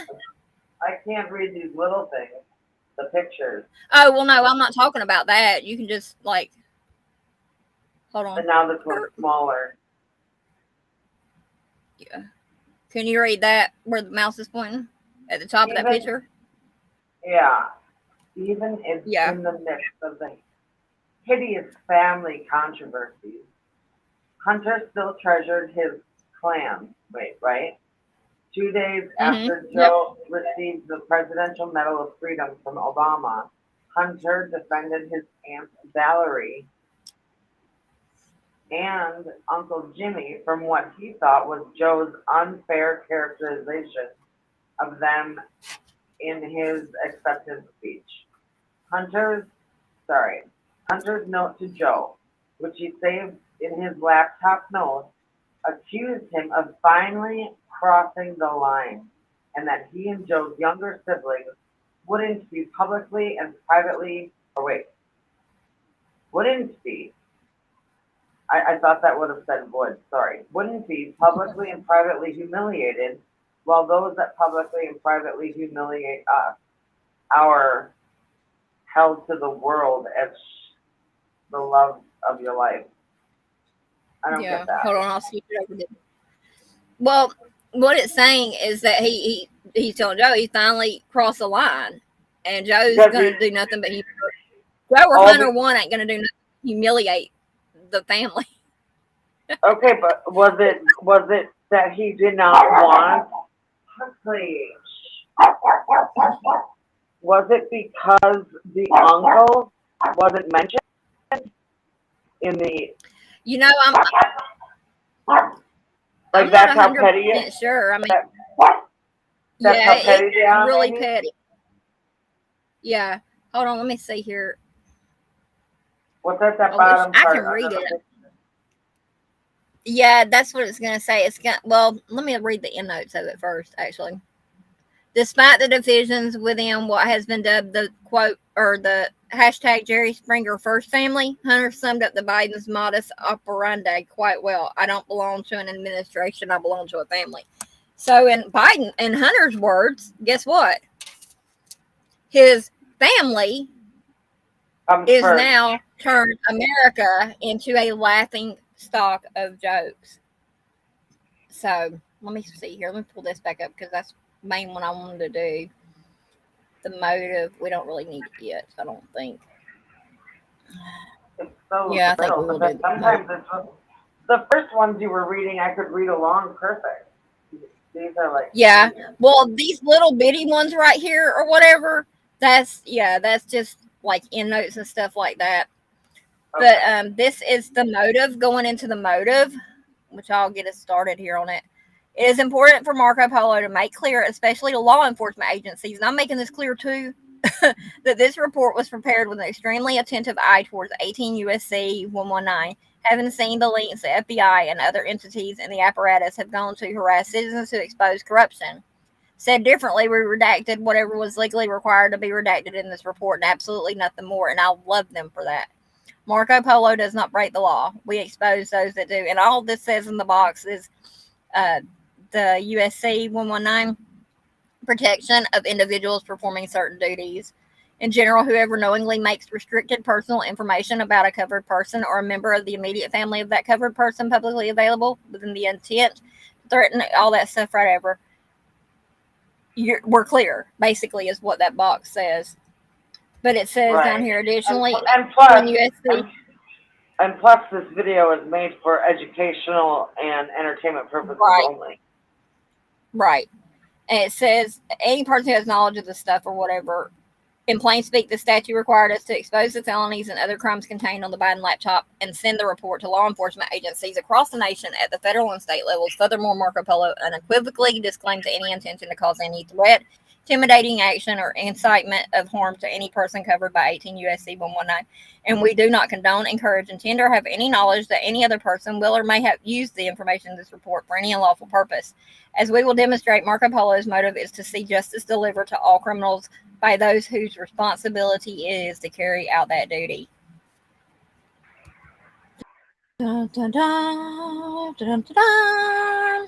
I can't read these little things, the pictures. Oh, well, no, I'm not talking about that. You can just, like, hold on. But now this one's smaller. Yeah. Can you read that where the mouse is pointing? At the top of that picture? Yeah. Even in the midst of the hideous family controversies, Hunter still treasured his clan. Wait, right? 2 days after Joe received the Presidential Medal of Freedom from Obama, Hunter defended his Aunt Valerie and Uncle Jimmy from what he thought was Joe's unfair characterization of them in his acceptance speech. Hunter's note to Joe, which he saved in his laptop notes, accused him of finally crossing the line, and that he and Joe's younger siblings wouldn't be publicly and privately, wouldn't be, I thought that would have said would, sorry, wouldn't be publicly and privately humiliated, while those that publicly and privately humiliate us are held to the world as the love of your life. I don't get that. Hold on, I'll see it over there. Well, what it's saying is that he's telling Joe he finally crossed the line, and Joe's going to do nothing but Joe or Hunter one ain't going to do nothing but humiliate the family. Okay, but was it that he did not want? Please. Was it because the uncle wasn't mentioned in the? You know, I'm that's how petty it is. Sure, I mean, that's how petty it's really petty. Yeah, hold on, let me see here. What's at that bottom part? I can read it. Yeah, that's what it's going to say. Well, let me read the end notes of it first, actually. Despite the divisions within what has been dubbed the quote or the hashtag Jerry Springer First Family, Hunter summed up the Biden's modus operandi quite well. I don't belong to an administration. I belong to a family. So in Hunter's words, guess what? His family is now turned America into a laughing stock of jokes. So let me see here. Let me pull this back up because that's the main one I wanted to do. The motive, we don't really need it yet, I don't think. It's so I think we'll do sometimes the first ones you were reading, I could read along perfect. These are like well, these little bitty ones right here or whatever, that's just like end notes and stuff like that. Okay. But this is the motive, going into the motive, which I'll get us started here on it. It is important for Marco Polo to make clear, especially to law enforcement agencies, and I'm making this clear too, that this report was prepared with an extremely attentive eye towards 18 USC 119, having seen the links the FBI and other entities in the apparatus have gone to harass citizens to expose corruption. Said differently, we redacted whatever was legally required to be redacted in this report and absolutely nothing more, and I love them for that. Marco Polo does not break the law. We expose those that do. And all this says in the box is uh, the USC 119 protection of individuals performing certain duties. In general, whoever knowingly makes restricted personal information about a covered person or a member of the immediate family of that covered person publicly available within the intent to threaten all that stuff right over, we're clear, basically, is what that box says. But it says down Right. here, additionally, And plus, when USC, and plus, this video is made for educational and entertainment purposes right, only. right. And it says any person who has knowledge of the stuff or whatever, in plain speak, the statute required us to expose the felonies and other crimes contained on the Biden laptop and send the report to law enforcement agencies across the nation at the federal and state levels. Furthermore, Marco Polo unequivocally disclaims any intention to cause any threat, intimidating action, or incitement of harm to any person covered by 18 USC 119. And we do not condone, encourage, intend, or have any knowledge that any other person will or may have used the information in this report for any unlawful purpose. As we will demonstrate, Marco Polo's motive is to see justice delivered to all criminals by those whose responsibility it is to carry out that duty. Dun, dun, dun, dun, dun, dun.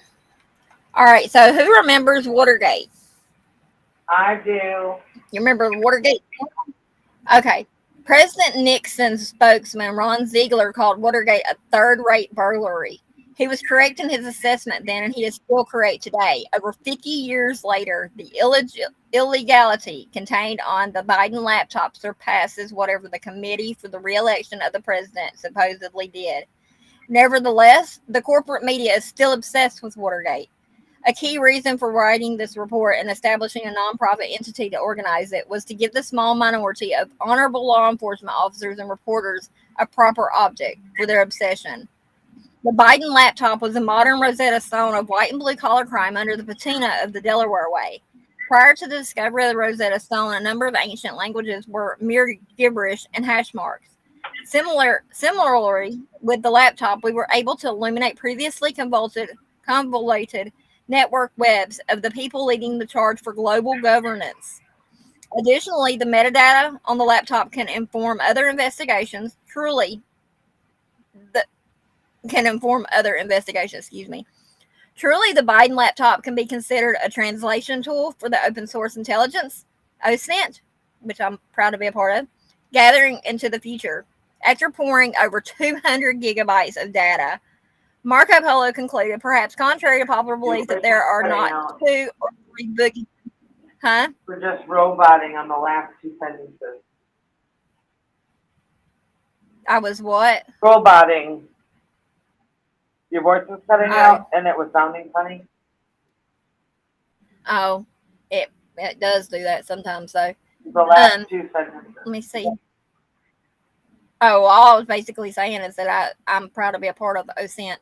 All right, so who remembers Watergate? I do. You remember Watergate? Okay. President Nixon's spokesman, Ron Ziegler, called Watergate a third-rate burglary. He was correct in his assessment then, and he is still correct today. Over 50 years later, the illegality contained on the Biden laptop surpasses whatever the Committee for the Re-election of the President supposedly did. Nevertheless, the corporate media is still obsessed with Watergate. A key reason for writing this report and establishing a nonprofit entity to organize it was to give the small minority of honorable law enforcement officers and reporters a proper object for their obsession. The Biden laptop was a modern Rosetta Stone of white and blue collar crime under the patina of the Delaware Way. Prior to the discovery of the Rosetta Stone, a number of ancient languages were mere gibberish and hash marks. Similarly, with the laptop, we were able to illuminate previously convoluted network webs of the people leading the charge for global governance. Additionally, the metadata on the laptop can inform other investigations. Truly, the Truly, the Biden laptop can be considered a translation tool for the open source intelligence, OSINT, which I'm proud to be a part of, gathering into the future. After pouring over 200 gigabytes of data, Marco Polo concluded, perhaps contrary to popular belief, that there are not 2 or 3 boogie. Huh? We're just roboting on the last two sentences. I was what? Roboting. Your voice was cutting out and it was sounding funny. Oh, it does do that sometimes, though. The last two sentences. Let me see. Oh, all I was basically saying is that I'm proud to be a part of the OSINT.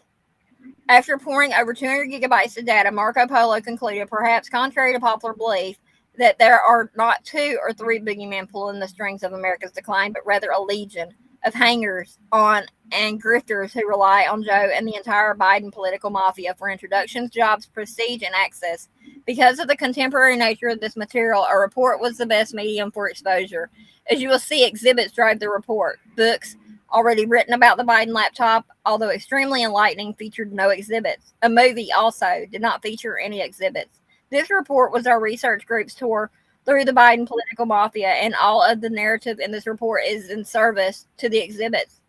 After pouring over 200 gigabytes of data, Marco Polo concluded, perhaps contrary to popular belief, that there are not 2 or 3 boogeymen pulling the strings of America's decline, but rather a legion of hangers on and grifters who rely on Joe and the entire Biden political mafia for introductions, jobs, prestige, and access. Because of the contemporary nature of this material, a report was the best medium for exposure. As you will see, exhibits drive the report. Books already written about the Biden laptop, although extremely enlightening, featured no exhibits. A movie also did not feature any exhibits. This report was our research group's tour through the Biden political mafia, and all of the narrative in this report is in service to the exhibits.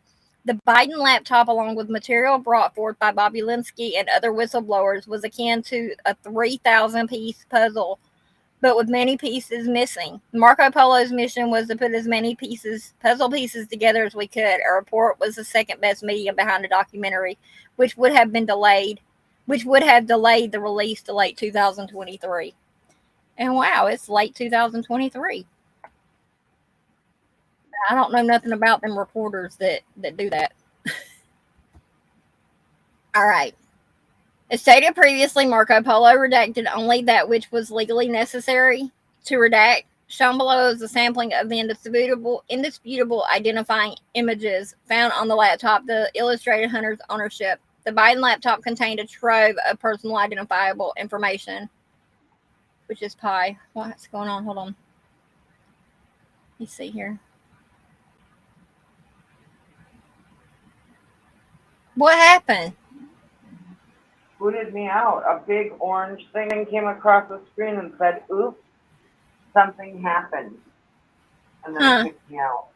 The Biden laptop, along with material brought forth by Bobby Linsky and other whistleblowers, was akin to a 3,000-piece puzzle, but with many pieces missing. Marco Polo's mission was to put as many puzzle pieces together as we could. Our report was the second best medium behind a documentary, which would have delayed the release to late 2023. And wow, it's late 2023. I don't know nothing about them reporters that do that. All right. As stated previously, Marco Polo redacted only that which was legally necessary to redact Shown below is a sampling of the indisputable identifying images found on the laptop that illustrated Hunter's ownership. The Biden laptop contained a trove of personal identifiable information, which is pi. What's going on? Hold on. Let me see here. What happened? Booted me out. A big orange thing came across the screen and said, oops, something happened. And then it kicked me out.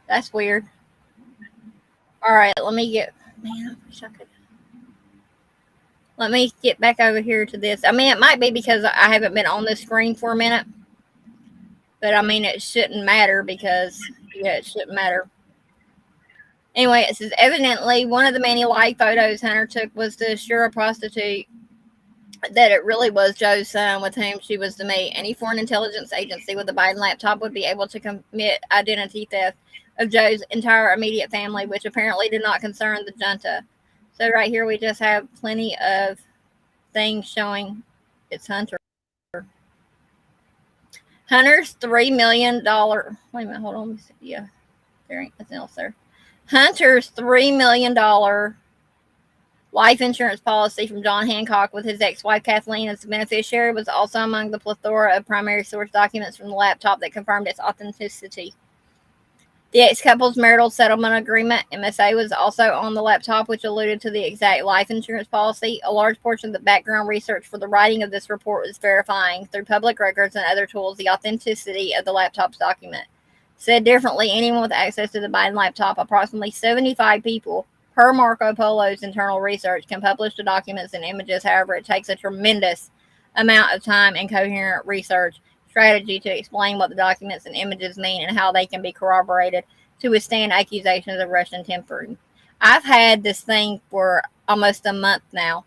That's weird. All right, let me get. Man, I wish I could. Let me get back over here to this. I mean, it might be because I haven't been on this screen for a minute. But I mean, it shouldn't matter because, yeah, it shouldn't matter. Anyway, it says evidently one of the many live photos Hunter took was to assure a prostitute that it really was Joe's son with whom she was to meet. Any foreign intelligence agency with a Biden laptop would be able to commit identity theft of Joe's entire immediate family, which apparently did not concern the junta. So right here we just have plenty of things showing it's Hunter. Hunter's $3 million. Wait a minute, hold on. Yeah, there ain't nothing else there. Hunter's $3 million life insurance policy from John Hancock with his ex-wife Kathleen as the beneficiary was also among the plethora of primary source documents from the laptop that confirmed its authenticity. The ex-couple's marital settlement agreement, MSA, was also on the laptop, which alluded to the exact life insurance policy. A large portion of the background research for the writing of this report was verifying, through public records and other tools, the authenticity of the laptop's document. Said differently, anyone with access to the Biden laptop, approximately 75 people, per Marco Polo's internal research, can publish the documents and images. However, it takes a tremendous amount of time and coherent research strategy to explain what the documents and images mean and how they can be corroborated to withstand accusations of Russian tampering. I've had this thing for almost a month now,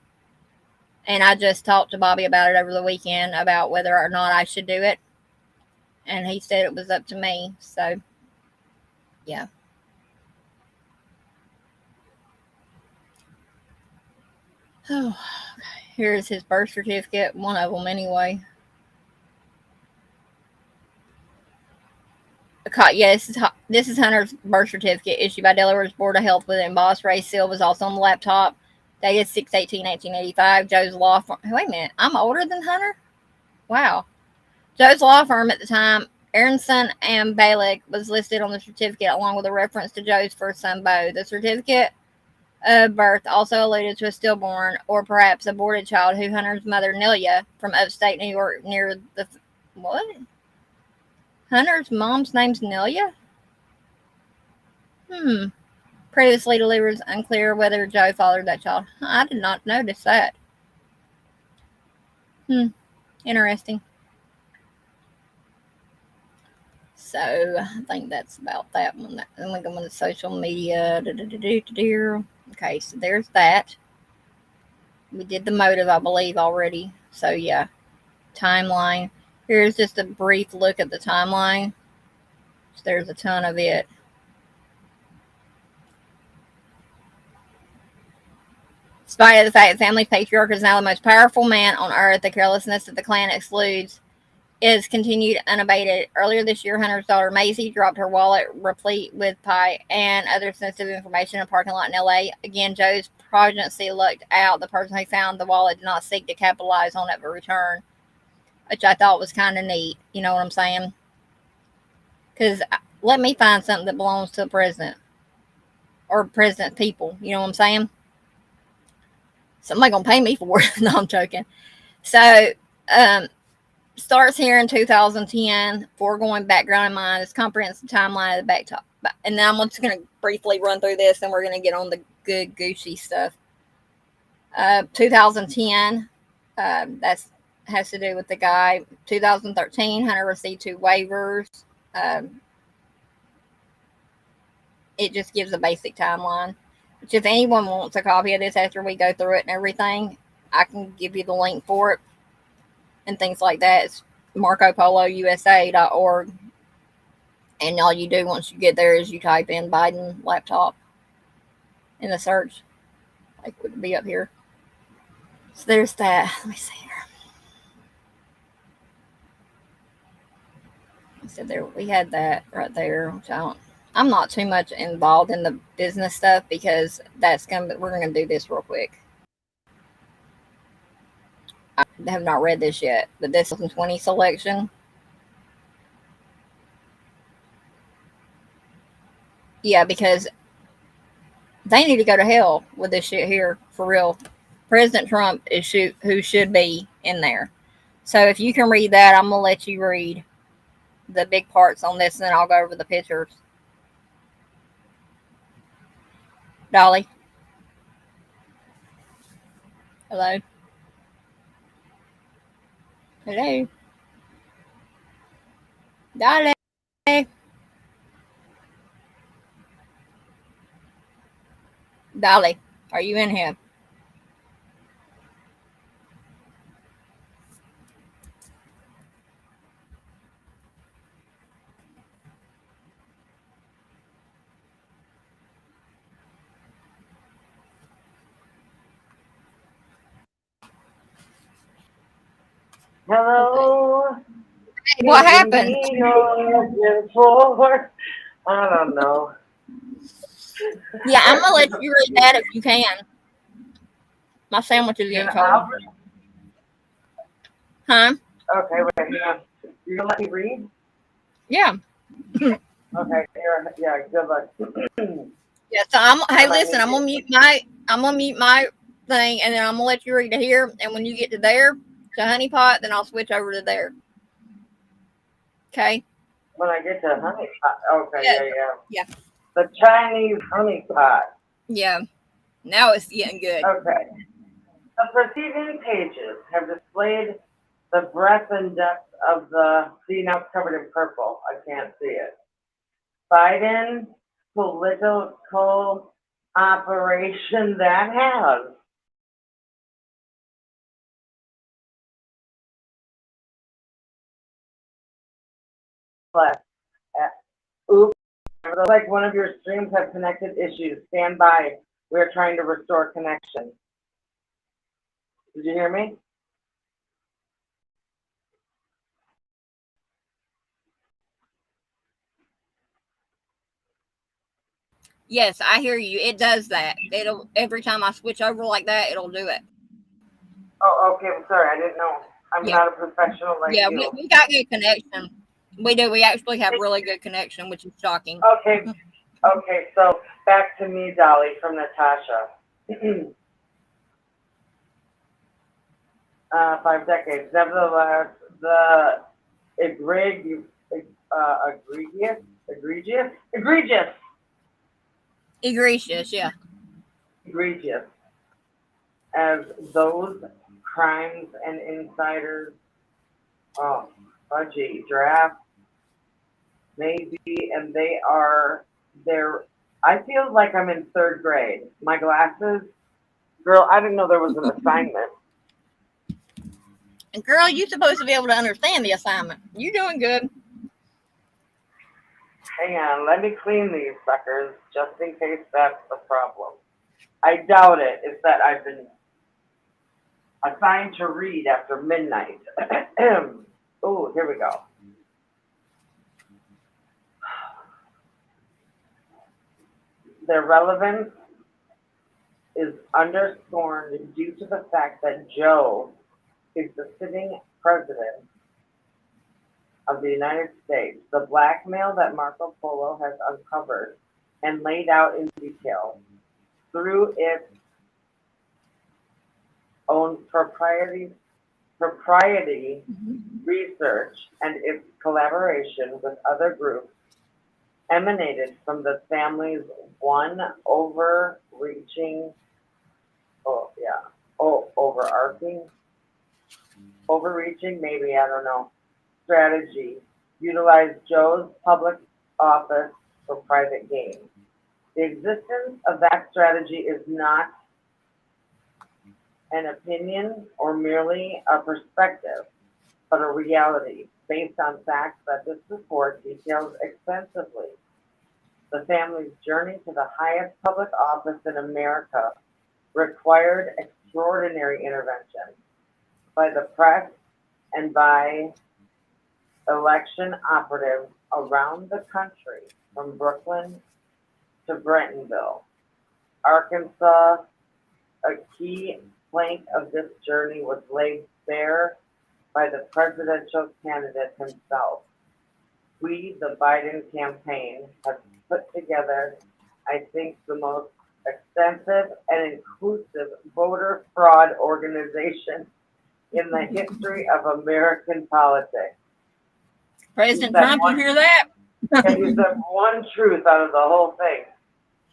and I just talked to Bobby about it over the weekend about whether or not I should do it, and he said it was up to me. So, yeah. Oh, here's his birth certificate, one of them anyway. Yeah, this is Hunter's birth certificate issued by Delaware's Board of Health with an embossed raised seal. Was also on the laptop. Dated 6/18/1885. Joe's law firm. Wait a minute, I'm older than Hunter. Wow. Joe's law firm at the time, Aronson and Balick, was listed on the certificate along with a reference to Joe's first son, Bo. The certificate of birth also alluded to a stillborn or perhaps aborted child who Hunter's mother, Nelia, from upstate New York near the. What? Hunter's mom's name's Nelia? Previously delivered, is unclear whether Joe fathered that child. I did not notice that. Interesting. So I think that's about that one. Then we go into social media. Okay, so there's that. We did the motive, I believe, already. So yeah, timeline. Here's just a brief look at the timeline. So there's a ton of it. Despite the fact that family patriarch is now the most powerful man on earth, the carelessness that the clan excludes is continued unabated. Earlier this year, Hunter's daughter Maisie dropped her wallet replete with pie and other sensitive information in a parking lot in LA. Again, Joe's progeny lucked out. The person who found the wallet did not seek to capitalize on it but return, which I thought was kind of neat. You know what I'm saying? Because let me find something that belongs to the president or president people. You know what I'm saying? Somebody gonna pay me for it. No, I'm joking. So, starts here in 2010. Foregoing background in mind is comprehensive timeline of the backtop. And then I'm just going to briefly run through this, and we're going to get on the good, gushy stuff. 2010, that has to do with the guy. 2013, Hunter received 2 waivers. It just gives a basic timeline. Which, if anyone wants a copy of this after we go through it and everything, I can give you the link for it and things like that. It's marcopolousa.org. And all you do once you get there is you type in Biden laptop in the search. Like it would be up here. So there's that. Let me see here. I said there we had that right there, which I don't. I'm not too much involved in the business stuff because we're gonna do this real quick. I have not read this yet, but this 2020 selection, yeah, because they need to go to hell with this shit here for real. President Trump is who should be in there. So if you can read that, I'm gonna let you read the big parts on this, and then I'll go over the pictures. Dolly, hello, hello, Dolly, Dolly, are you in here? Okay. Hello, Hey, what giving happened? me your for. I don't know. Yeah, I'm gonna let you read that if you can. My sandwich is You getting know, cold. Huh? okay, wait, hang on. You gonna let me read? Yeah. Okay, here, yeah, good luck. Yeah. So I hey, might listen, need you. I'm gonna mute my thing, and then I'm gonna let you read to here. And when you get to there, to honey pot, then I'll switch over to there. Okay. When I get to honey pot, okay, Yeah. yeah, yeah. Yeah. The Chinese honey pot. Yeah. Now it's getting good. Okay. The preceding pages have displayed the breadth and depth of the, see now it's covered in purple, I can't see it. Biden political operation that has. But, oops, it looks like one of your streams have connected issues. Stand by. We're trying to restore connection. Did you hear me? Yes, I hear you. It does that. It'll every time I switch over like that, it'll do it. Oh, okay. I'm sorry. I didn't know. I'm Yeah. not a professional like Yeah. We, you. we got good connection. We do. We actually have really good connection, which is shocking. Okay. Okay. So back to me, Dolly, from Natasha. 5 decades. Nevertheless, the egregious, egregious, egregious, Egregious. Yeah. egregious as those crimes and insiders, oh, fudgy, draft, maybe, and they are, they're, I feel like I'm in third grade. My glasses, girl, I didn't know there was an assignment. And girl, you supposed to be able to understand the assignment. You doing good. Hang on, let me clean these suckers just in case that's the problem. I doubt it. It's that I've been assigned to read after midnight. Oh, here we go. Their relevance is underscored due to the fact that Joe is the sitting president of the United States. The blackmail that Marco Polo has uncovered and laid out in detail through its own propriety research and its collaboration with other groups emanated from the family's one overreaching, oh yeah, overreaching, maybe, I don't know, strategy, utilized Joe's public office for private gain. The existence of that strategy is not an opinion or merely a perspective, but a reality based on facts that this report details extensively. The family's journey to the highest public office in America required extraordinary intervention by the press and by election operatives around the country, from Brooklyn to Brentonville, Arkansas. A key plank of this journey was laid bare by the presidential candidate himself. We, the Biden campaign, have put together, I think, the most extensive and inclusive voter fraud organization in the history of American politics. President Trump, you hear that? And he said one truth out of the whole thing.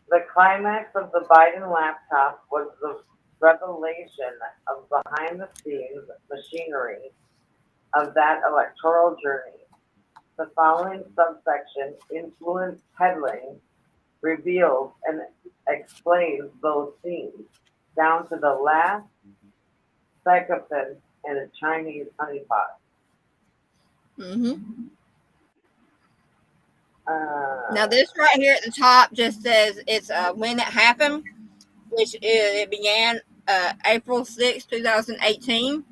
The climax of the Biden laptop was the revelation of behind the scenes machinery of that electoral journey. The following subsection, influence peddling, reveals and explains those scenes, down to the last sycophant and a Chinese honeypot. Mm-hmm. Now this right here at the top just says it's when it happened, which it began April 6, 2018.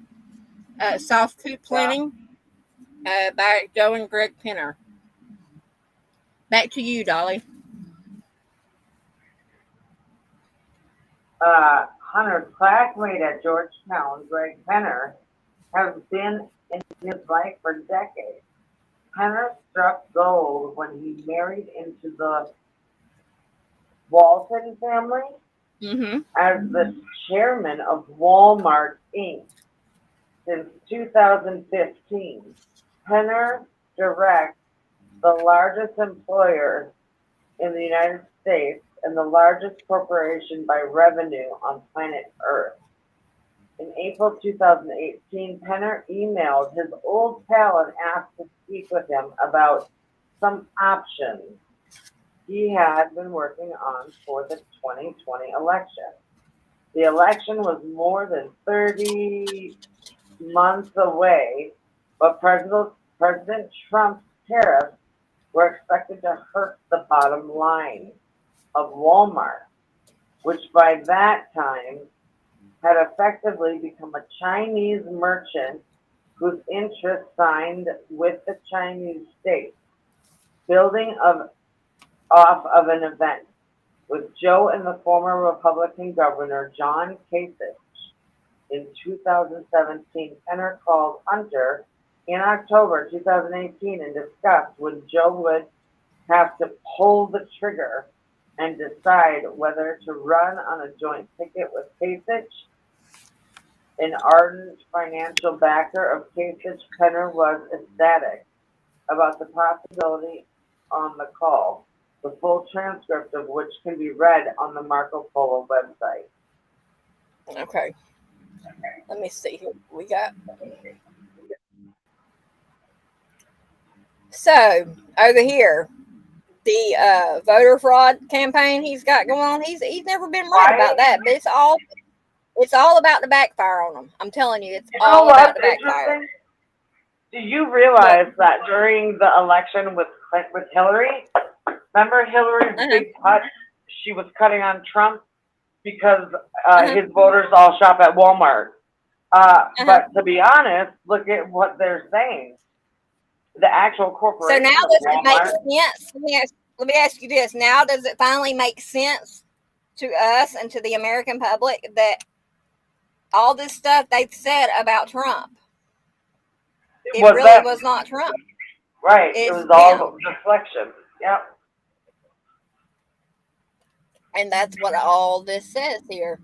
Soft coup planning by Joe and Greg Penner. Back to you, Dolly. Hunter's classmate at Georgetown, Greg Penner, has been in his life for decades. Penner struck gold when he married into the Walton family as the chairman of Walmart Inc. Since 2015. Penner directs the largest employer in the United States and the largest corporation by revenue on planet Earth. In April 2018, Penner emailed his old pal and asked to speak with him about some options he had been working on for the 2020 election. The election was more than 30 months away, but President Trump's tariffs were expected to hurt the bottom line of Walmart, which by that time had effectively become a Chinese merchant whose interests signed with the Chinese state, building off of an event with Joe and the former Republican governor John Kasich. In 2017, Penner called Hunter in October 2018 and discussed when Joe would have to pull the trigger and decide whether to run on a joint ticket with Kasich. An ardent financial backer of Kasich, Penner was ecstatic about the possibility on the call, the full transcript of which can be read on the Marco Polo website. Okay. Let me see here. We got. So over here, the voter fraud campaign he's got going on. He's never been right about that, but it's all about the backfire on him. I'm telling you, it's all about the backfire. Do you realize that during the election with Hillary, remember Hillary's big cut? She was cutting on Trump because his voters all shop at Walmart. But to be honest, look at what they're saying. The actual corporation. So now does it make sense? Let me ask you this. Now does it finally make sense to us and to the American public that all this stuff they've said about Trump, it really was not Trump. Right. It was all deflection. Yep. And that's what all this says here.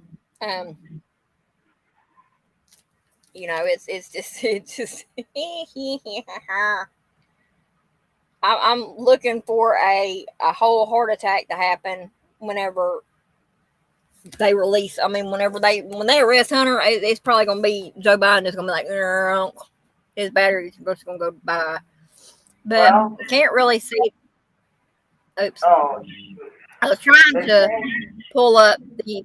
You know, it's just I'm looking for a whole heart attack to happen whenever they release. I mean, when they arrest Hunter, it's probably gonna be Joe Biden is gonna be like, his battery's just gonna go bye. But can't really see. Oops. Oh. I was trying to pull up the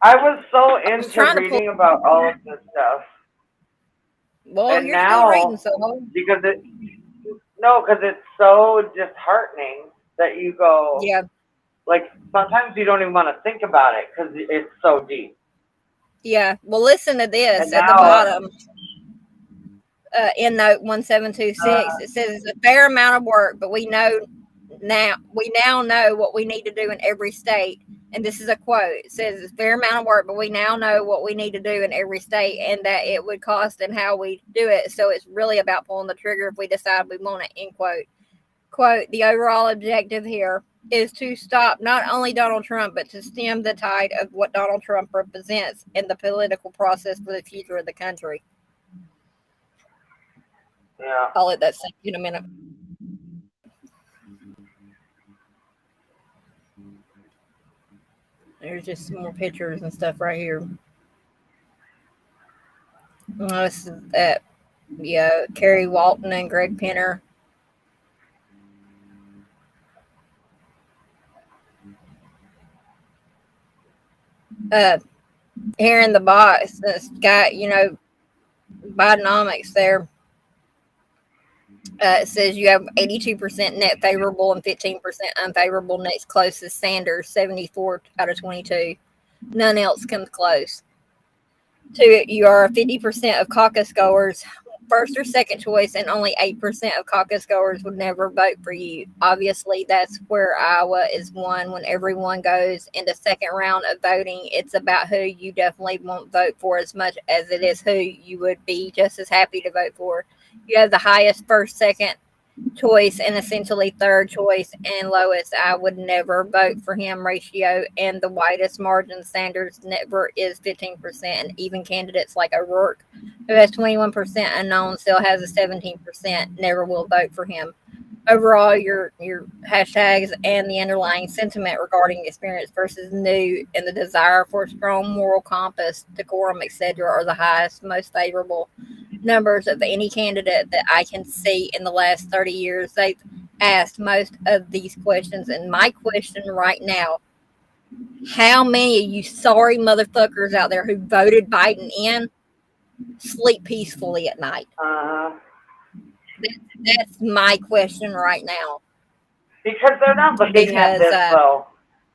I was so into reading about all of this stuff. Well, and you're now, still reading, so because it's so disheartening that you go. Yeah. Like sometimes you don't even want to think about it because it's so deep. Yeah. Well, listen to this at the bottom. in note 1726. It says it's a fair amount of work, but we now know what we need to do in every state. And this is a quote. It says it's a fair amount of work, but we now know what we need to do in every state and that it would cost and how we do it. So it's really about pulling the trigger if we decide we want it, end quote. Quote, the overall objective here is to stop not only Donald Trump, but to stem the tide of what Donald Trump represents in the political process for the future of the country. Yeah. I'll let that sink in a minute. There's just some more pictures and stuff right here. This is Kerry Walton and Greg Penner. Here in the box, this guy, Bidenomics there. It says you have 82% net favorable and 15% unfavorable. Next closest Sanders, 74 out of 22. None else comes close. To it, you are 50% of caucus goers, first or second choice, and only 8% of caucus goers would never vote for you. Obviously, that's where Iowa is won. When everyone goes in the second round of voting, it's about who you definitely won't vote for as much as it is who you would be just as happy to vote for. You have the highest first, second choice and essentially third choice and lowest I would never vote for him ratio, and the widest margin Sanders never is 15%, and even candidates like O'Rourke, who has 21% unknown, still has a 17% never will vote for him. Overall, your hashtags and the underlying sentiment regarding experience versus new and the desire for a strong moral compass, decorum, etc., are the highest, most favorable numbers of any candidate that I can see in the last 30 years. They've asked most of these questions. And my question right now, how many of you sorry motherfuckers out there who voted Biden in sleep peacefully at night? That's my question right now. Because they're not looking at this though.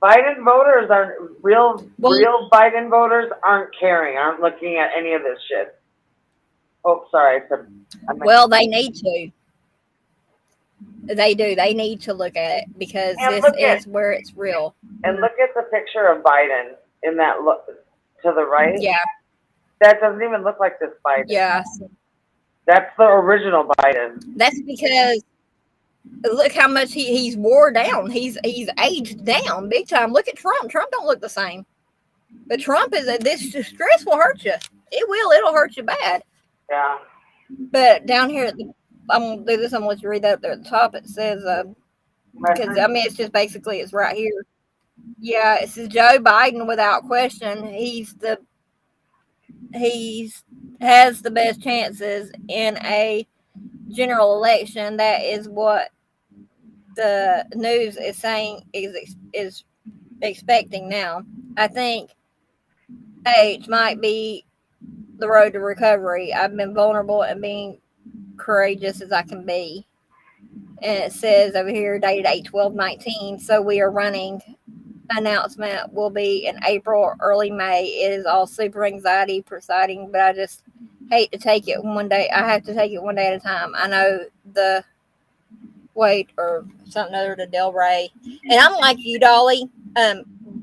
Biden voters aren't real Biden voters aren't caring, aren't looking at any of this shit. Oh, sorry. Well, they need to. They do. They need to look at it because this is where it's real. And look at the picture of Biden in that look to the right. Yeah. That doesn't even look like this Biden. Yeah. That's the original Biden. That's because look how much he's wore down. He's aged down big time. Look at Trump. Trump don't look the same. But Trump is this stress will hurt you. It will. It'll hurt you bad. Yeah. But down here, I'm gonna do this. I'm gonna let you read that up there at the top. It says, because it's just basically it's right here. Yeah, it says Joe Biden without question. He has the best chances in a general election. That is what the news is saying is expecting now. I think H might be the road to recovery. I've been vulnerable and being courageous as I can be. And it says over here, dated 8/12/19. So we are running. Announcement will be in April or early May. It is all super anxiety presiding, but I just hate to take it one day. I have to take it one day at a time. I know the wait or something other to Del Rey. And I'm like you, Dolly.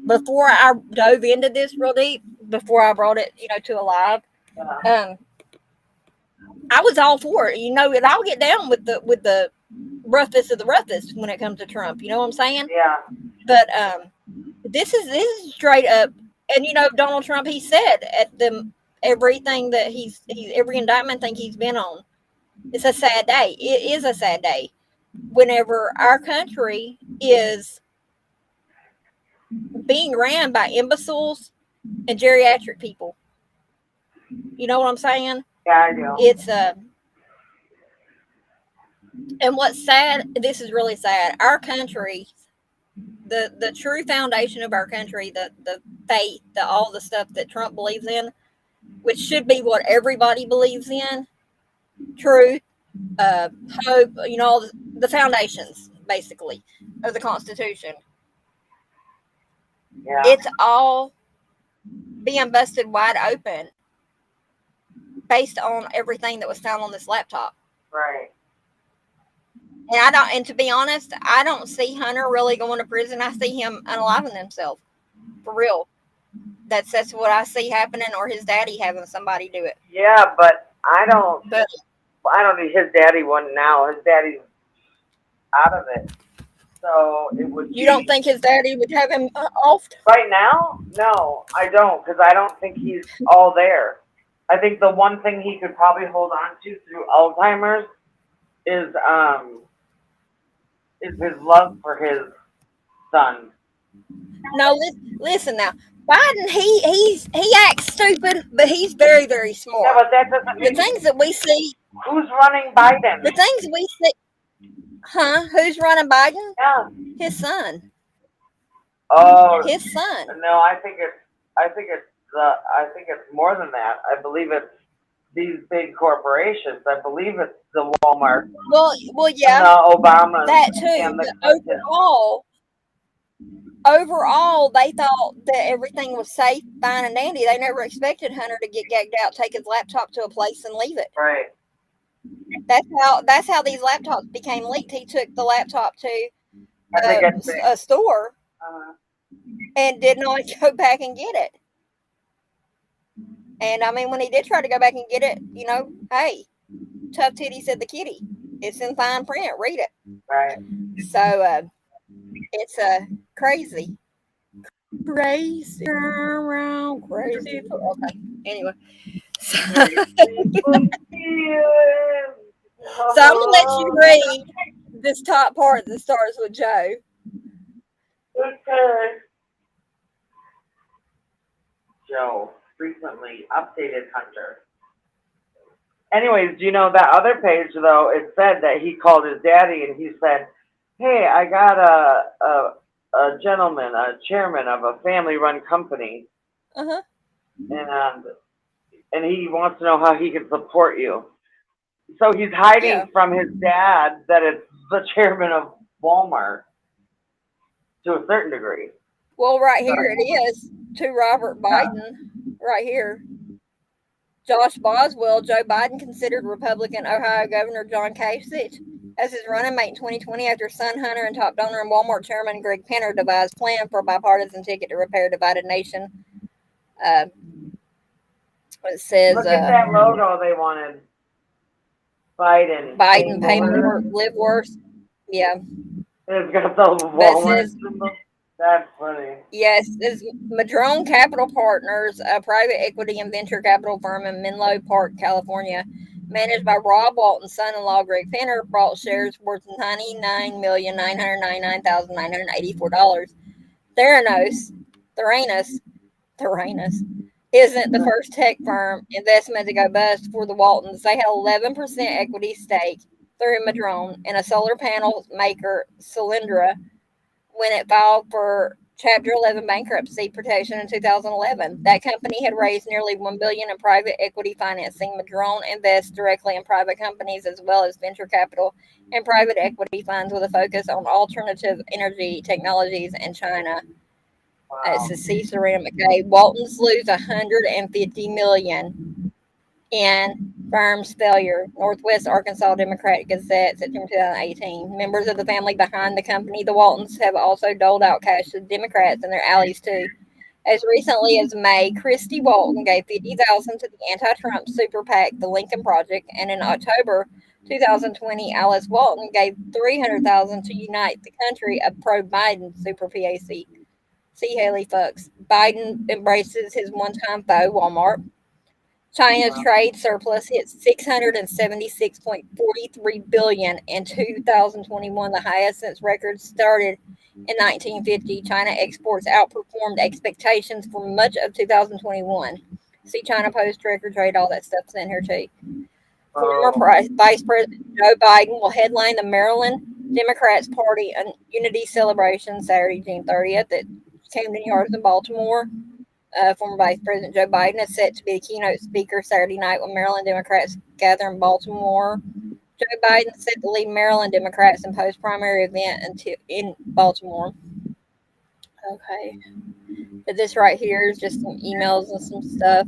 Before I dove into this real deep, before I brought it, to a live, I was all for it. And I'll get down with the roughest of the roughest when it comes to Trump. You know what I'm saying? Yeah. But this is straight up, and Donald Trump, he said at everything that he's every indictment thing he's been on. It's a sad day. It is a sad day whenever our country is being ran by imbeciles and geriatric people. You know what I'm saying? Yeah, I do. It's and what's sad, this is really sad. Our country, the true foundation of our country, the faith, all the stuff that Trump believes in, which should be what everybody believes in, truth, hope, all the foundations, basically, of the Constitution. Yeah. It's all being busted wide open based on everything that was found on this laptop. Right. And I don't. And to be honest, I don't see Hunter really going to prison. I see him unaliving himself for real. That's what I see happening, or his daddy having somebody do it. Yeah, but I don't. But I don't think his daddy won now. His daddy's out of it. So it would you don't be think his daddy would have him off? right now. No, I don't, because I don't think he's all there. I think the one thing he could probably hold on to through Alzheimer's is um is his love for his son. No, listen now. Biden, he acts stupid, but he's very, very Yeah, smart. but that doesn't The mean things that we see, who's running Biden. the things we see, huh? Who's running Biden? Yeah. His son. Oh His son. no, I think it's more than that. I believe it's these big corporations. I believe it's the Walmart Well, and yeah, the Obamas that too. and the But Clintons. overall, they thought that everything was safe, fine, and dandy. They never expected Hunter to get gagged out, take his laptop to a place, and leave it. Right. That's how these laptops became leaked. He took the laptop to I think it's the, a store uh, and did not go back and get it. And I mean, when he did try to go back and get it, hey, tough titty said the kitty. It's in fine print. Read it. right. So it's crazy, crazy around, crazy. Okay. Anyway, so, so I'm gonna let you read this top part that starts with Joe. Okay. Joe frequently updated Hunter. Anyways, do you know that other page though? It said that he called his daddy and he said, "Hey, I got a gentleman, a chairman of a family-run company, Uh huh. and he wants to know how he can support you." So he's hiding Yeah. from his dad that it's the chairman of Walmart to a certain degree. Well, right here it is to Robert Biden. Right here. Josh Boswell, Joe Biden considered Republican Ohio Governor John Kasich as his running mate in 2020 after son Hunter and top donor and Walmart chairman Greg Penner devised plan for a bipartisan ticket to repair a divided nation. Uh, it says Look at that logo they wanted. Biden. Biden pay more, live worse. Yeah. It's got the But it Walmart says, symbol. That's funny. yes, it's Madrone Capital Partners, a private equity and venture capital firm in Menlo Park, California, managed by Rob Walton's son-in-law Greg Penner, bought shares worth $99,999,984. Theranos, Theranos isn't the first tech firm investment to go bust for the Waltons. They had 11% equity stake through Madrone in a solar panel maker, Cylindra, when it filed for Chapter 11 bankruptcy protection in 2011. That company had raised nearly $1 billion in private equity financing. Madrone invests directly in private companies as well as venture capital and private equity funds with a focus on alternative energy technologies in China. It's Wow. a C. Serena McKay. Waltons lose $150 million in firm's failure. Northwest Arkansas Democrat Gazette, September 2018. Members of the family behind the company, the Waltons, have also doled out cash to Democrats and their allies too. As recently as May, Christy Walton gave $50,000 to the anti-Trump super PAC, the Lincoln Project, and in October 2020, Alice Walton gave $300,000 to Unite the Country, a pro-Biden super PAC. See Haley fucks. Biden embraces his one-time foe, Walmart. China's Wow. trade surplus hit 676.43 billion in 2021, the highest since records started in 1950. China exports outperformed expectations for much of 2021. See China Post record trade, all that stuff's in here too. Former Vice President Joe Biden will headline the Maryland Democrats Party Unity celebration Saturday, June 30th at Camden Yards in Baltimore. Former Vice President Joe Biden is set to be the keynote speaker Saturday night when Maryland Democrats gather in Baltimore. Joe Biden is set to lead Maryland Democrats in post-primary event in Baltimore. Okay. But this right here is just some emails and some stuff.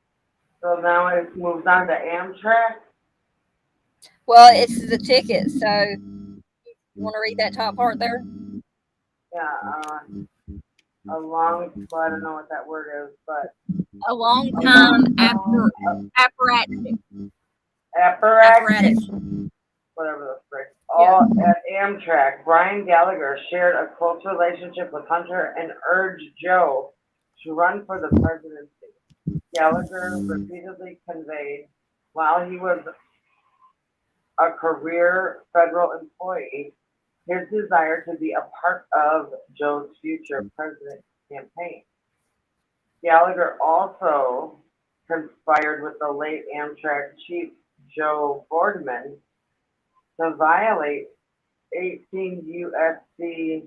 So now it moves on to Amtrak. Well, it's the ticket. So you want to read that top part there? Yeah, a long, well, I don't know what that word is, but A long a time long after time apparatus. apparatus, Apparatus. whatever the frick. Yeah. All at Amtrak, Brian Gallagher shared a close relationship with Hunter and urged Joe to run for the presidency. Gallagher repeatedly conveyed while he was a career federal employee his desire to be a part of Joe's future president campaign. Gallagher also conspired with the late Amtrak chief Joe Boardman to violate 18 U.S.C.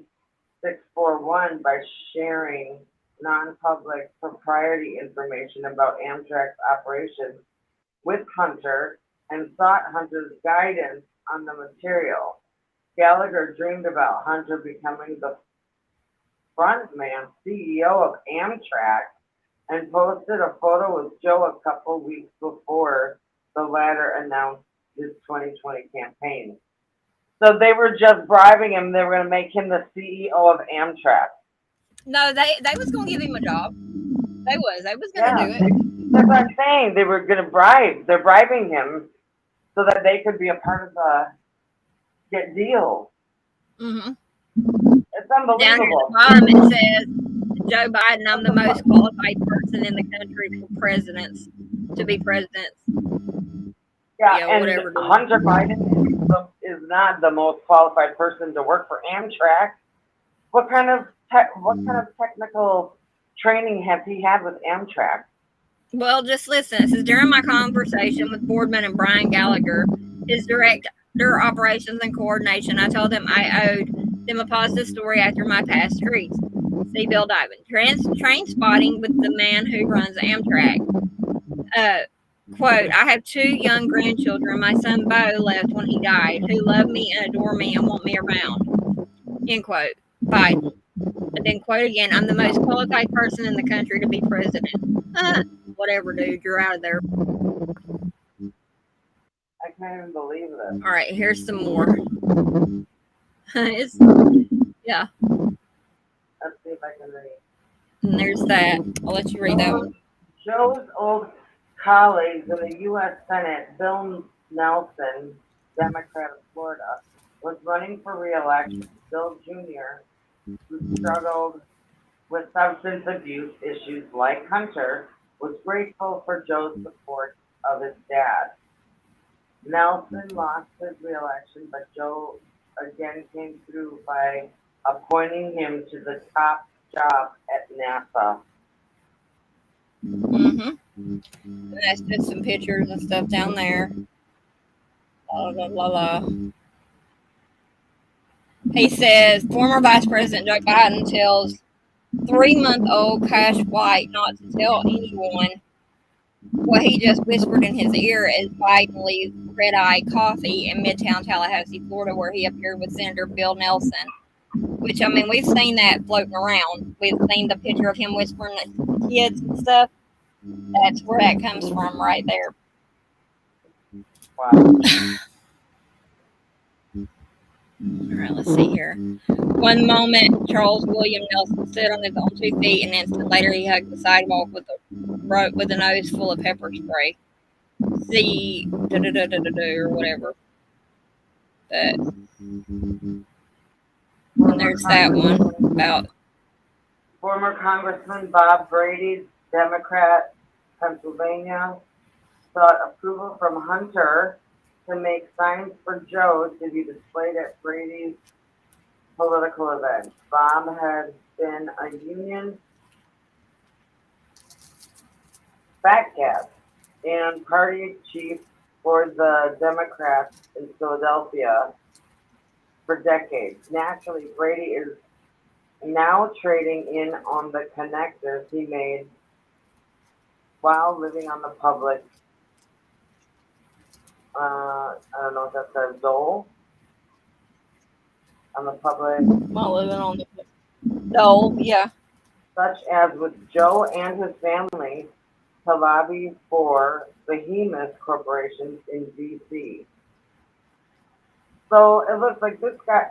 641 by sharing non-public proprietary information about Amtrak's operations with Hunter and sought Hunter's guidance on the material. Gallagher dreamed about Hunter becoming the frontman CEO of Amtrak and posted a photo with Joe a couple weeks before the latter announced his 2020 campaign. So they were just bribing him. They were going to make him the CEO of Amtrak. No, they was gonna give him a job. They was gonna Yeah, do it. that's what I'm saying. They were going to bribe. They're bribing him so that they could be a part of the get deals. Mm-hmm. It's Down here at the unbelievable. bottom it says, Joe Biden, I'm the most qualified person in the country for presidents to be presidents. Yeah, Yeah, and whatever, dude. Hunter Biden is not the most qualified person to work for Amtrak. What kind of technical training has he had with Amtrak? Well, just listen. It says during my conversation with Boardman and Brian Gallagher, his director operations and coordination, I told them I owed them a positive story after my past streets. See Bill Diamond. Train spotting with the man who runs Amtrak. Quote, I have two young grandchildren. My son Bo left when he died, who love me and adore me and want me around. End quote. Biden. And then quote again, I'm the most qualified person in the country to be president. Whatever, dude, you're out of there. I can't even believe this. All right, here's some more. It's yeah, Let's see if I can read. and there's that. I'll let you read that one. Joe's old colleagues in the U.S. Senate, Bill Nelson, Democrat of Florida, was running for re-election. Bill Jr., who struggled with substance abuse issues like Hunter, was grateful for Joe's support of his dad. Nelson lost his re-election, but Joe again came through by appointing him to the top job at NASA. Mm-hmm. And that's just some pictures and stuff down there. La la la la. He says former Vice President Joe Biden tells 3-month-old Cash White not to tell anyone what he just whispered in his ear as Biden leaves Red Eye Coffee in Midtown Tallahassee, Florida, where he appeared with Senator Bill Nelson. Which, I mean, we've seen that floating around. We've seen the picture of him whispering at kids and stuff. That's where that comes from, right there. Wow. All right, let's see here. One moment, Charles William Nelson stood on his own 2 feet, and an instant later, he hugged the sidewalk with a nose full of pepper spray. See, or whatever. But and there's that one about. Former Congressman Bob Brady, Democrat, Pennsylvania, sought approval from Hunter to make signs for Joe to be displayed at Brady's political events. Bob had been a union fat cat and party chief for the Democrats in Philadelphia for decades. Naturally, Brady is now trading in on the connections he made while living on the public, I don't know if that says dole, on the public, While living on the dole, yeah. such as with Joe and his family, to lobby for behemoth corporations in D.C. So it looks like this guy,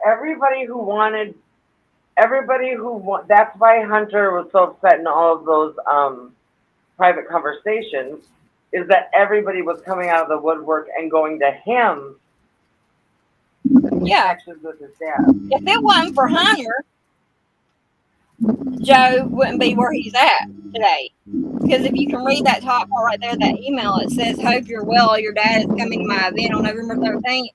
that's why Hunter was so upset in all of those private conversations, is that everybody was coming out of the woodwork and going to him in connections with his dad. If it wasn't for Hunter, Joe wouldn't be where he's at today. Because if you can read that top part right there, that email, it says, "Hope you're well. Your dad is coming to my event on November 13th.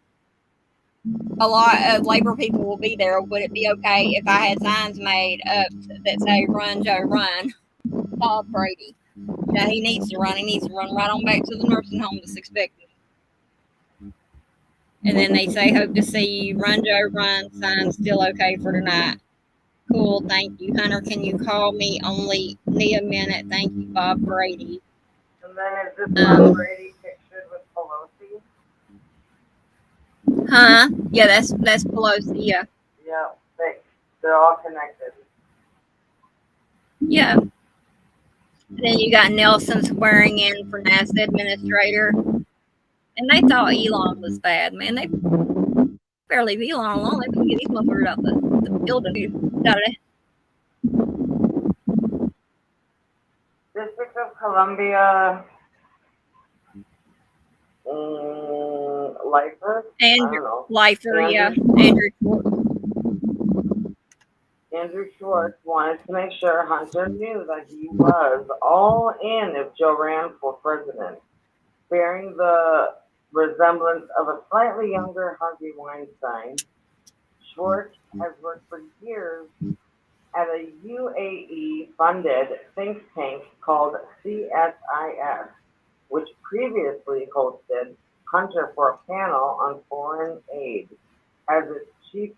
A lot of labor people will be there. Would it be okay if I had signs made up that say, 'Run, Joe, run'? Bob Brady." Yeah, he needs to run. He needs to run right on back to the nursing home that's expecting him. And then they say, "Hope to see you. Run, Joe, run. Signs still okay for tonight." Cool, thank you. Hunter, can you call me? Only need a minute. Thank you, Bob Brady. And then is this Bob Brady pictured with Pelosi? Huh? Yeah, that's Pelosi, yeah. Yeah, they're all connected. Yeah. And then you got Nelson swearing in for NASA administrator. And they thought Elon was bad, man. They barely leave Elon alone. They can get these motherfuckers out the building. District of Columbia, Lifer? Andrew Lifer, yeah. Andrew Schwartz. Andrew Schwartz wanted to make sure Hunter knew that he was all in if Joe ran for president, bearing the resemblance of a slightly younger Harvey Weinstein. Schwartz has worked for years at a UAE-funded think tank called CSIS, which previously hosted Hunter for a panel on foreign aid. As its chief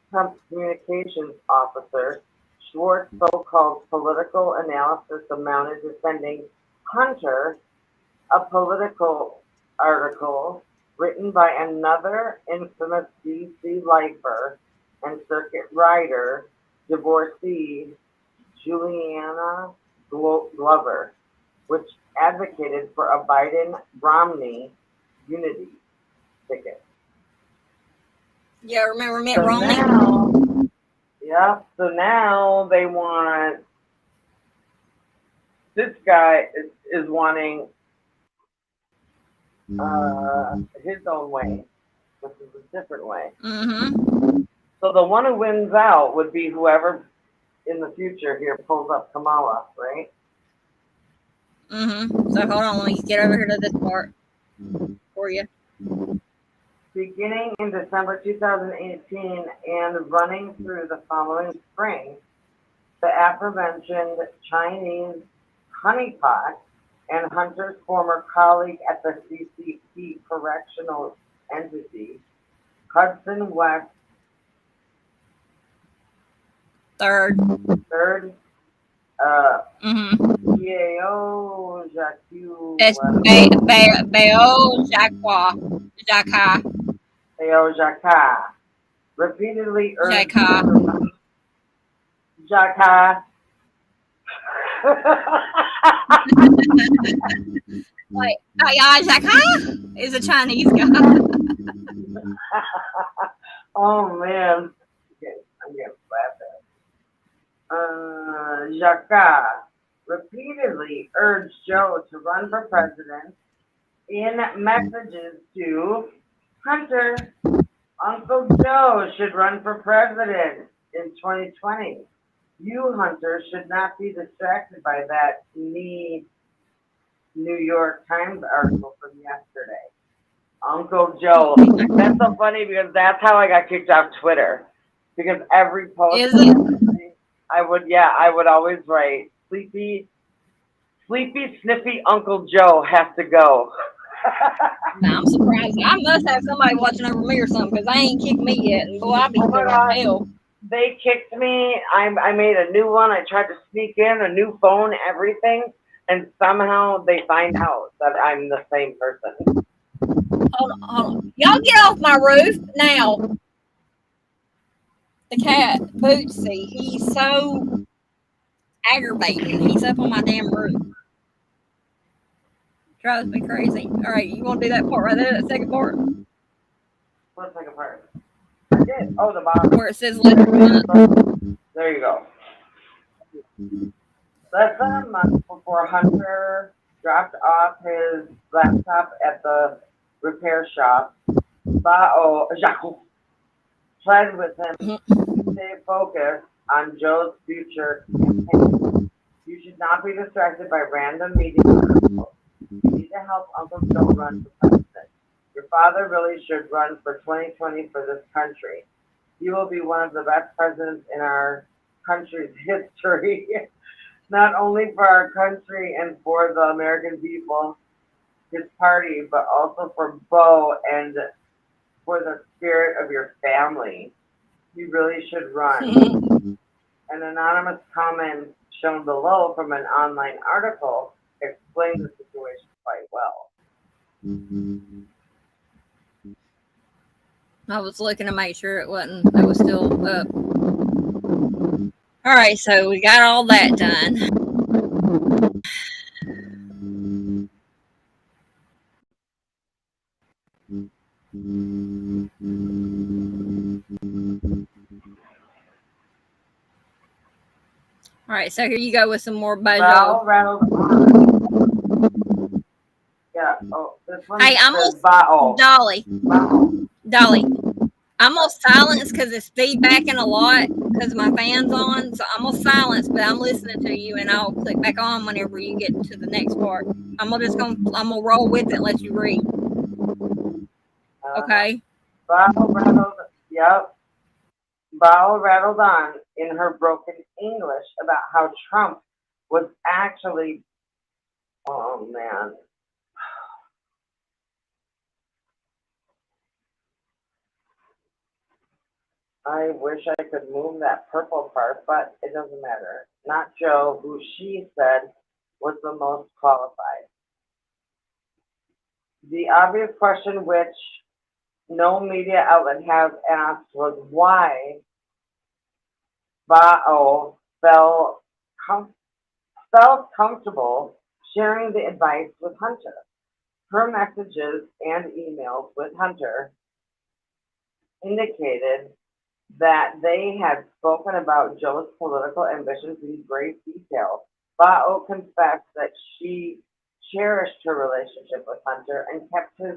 communications officer, Schwartz's so-called political analysis amounted to sending Hunter a political article written by another infamous D.C. lifer and circuit rider, divorcee Juliana Glover, which advocated for a Biden-Romney unity ticket. Yeah, remember Mitt Romney? So now they want, this guy is wanting his own way, which is a different way. Mm-hmm. So the one who wins out would be whoever in the future here pulls up Kamala, right? Mm-hmm. So hold on, let me get over here to this part for you. Beginning in December 2018 and running through the following spring, the aforementioned Chinese honeypot and Hunter's former colleague at the CCP correctional entity, Hudson West Third GAO Jacques repeatedly urged Jacques. Like, Jacques is a Chinese guy. Oh man, I'm getting slapped at. Jacques repeatedly urged Joe to run for president in messages to Hunter. Uncle Joe should run for president in 2020. You, Hunter, should not be distracted by that New York Times article from yesterday. Uncle Joe. That's so funny because that's how I got kicked off Twitter. Because every post I would always write, sleepy, sniffy Uncle Joe has to go. I'm surprised. I must have somebody watching over me or something because they ain't kicked me yet. And boy, I'll be hell. They kicked me. I made a new one. I tried to sneak in a new phone, everything, and somehow they find out that I'm the same person. Hold on. Y'all get off my roof now. The cat, Bootsy, he's so aggravating. He's up on my damn roof. Drives me crazy. All right, you want to do that part right there, that second part? Let's take a part. I did. Oh, the bottom. Where it says "Let's There you go. Less than a month before Hunter dropped off his laptop at the repair shop, Bao Jacques pled with him to stay focused on Joe's future campaign. You should not be distracted by random media articles. You need to help Uncle Joe run for president. Your father really should run for 2020 for this country. He will be one of the best presidents in our country's history, not only for our country and for the American people, his party, but also for Bo and for the spirit of your family. You really should run. An anonymous comment shown below from an online article explains the situation quite well. I was looking to make sure it was still up. All right, so we got all that done. All right, so here you go with some more Bao Bajo. rattled on. Yeah, oh, this one Hey, I'm says gonna Bao. Dolly, Bao. Dolly. I'm gonna silence because it's feedbacking a lot because my fan's on. So I'm gonna silence, but I'm listening to you, and I'll click back on whenever you get to the next part. I'm gonna roll with it and let you read. Okay. Bao rattled, yep. Bao rattled on in her broken English about how Trump was actually, oh man, I wish I could move that purple part, but it doesn't matter. Not Joe, who she said was the most qualified. The obvious question which no media outlet has asked was why Bao com- felt comfortable sharing the advice with Hunter. Her messages and emails with Hunter indicated that they had spoken about Joe's political ambitions in great detail. Bao confessed that she cherished her relationship with Hunter and kept his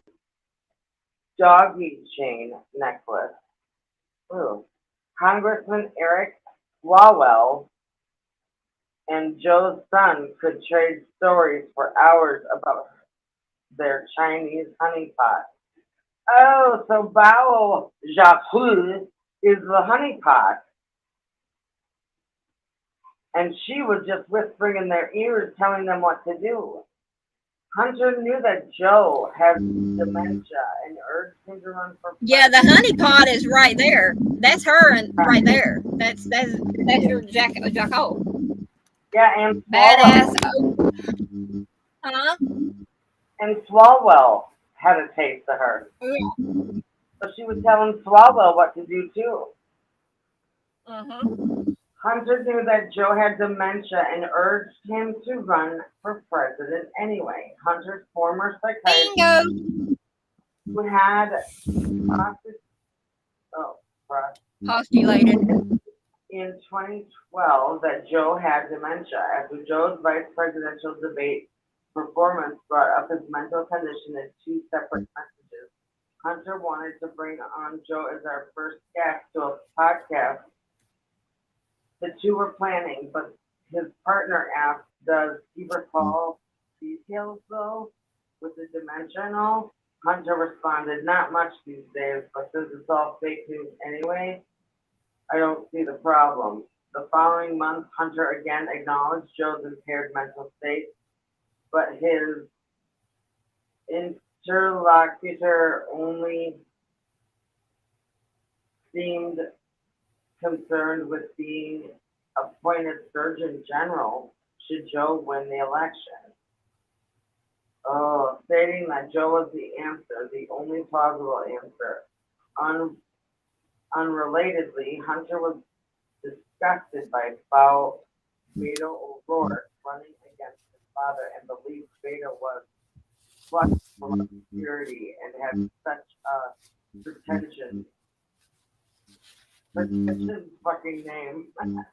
doggy chain necklace. Ooh. Congressman Eric Swalwell and Joe's son could trade stories for hours about their Chinese honeypot. Oh, so Bao Jacques is the honeypot. And she was just whispering in their ears, telling them what to do. Hunter knew that Joe had dementia and urged him to run for Yeah, the president. honey pot is right there. That's her and right there. That's your Jacko. Yeah, and Badass. Swalwell. Huh? And Swalwell had a taste of her. So she was telling Swalwell what to do too. Uh-huh. Hunter knew that Joe had dementia and urged him to run for president anyway. Hunter's former psychiatrist Bingo. who had oh, Postulated. in 2012 that Joe had dementia. After Joe's vice presidential debate performance brought up his mental condition in two separate messages. Hunter wanted to bring on Joe as our first guest to a podcast. The two were planning, but his partner asked, does he recall details though with the dementia and all? Hunter responded, not much these days, but since it's all fake news anyway, I don't see the problem. The following month, Hunter again acknowledged Joe's impaired mental state, but his interlocutor only seemed concerned with being appointed Surgeon General should Joe win the election. Oh, stating that Joe was the answer, the only plausible answer. Un- Unrelatedly, Hunter was disgusted by Beto O'Rourke running against his father and believed Beto was plus a lot of security and had such a pretentious fucking name.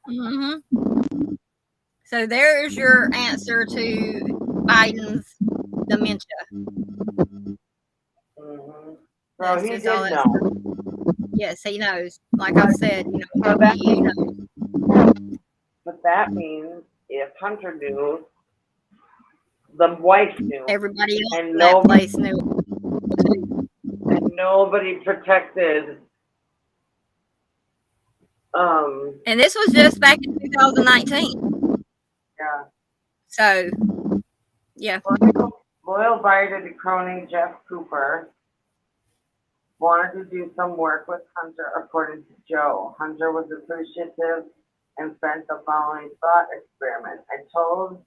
Mm-hmm. So there's your answer to Biden's dementia. Mm-hmm. So That's he just all did that's. know. Yes, he knows. Like I said, So that he means, knows. but that means if Hunter knew, the wife knew, Everybody else and in that nobody place knew too. and nobody protected. And this was just back in 2019. Yeah. So, yeah. Loyal Biden crony Jeff Cooper wanted to do some work with Hunter, according to Joe. Hunter was appreciative and sent the following thought experiment. I told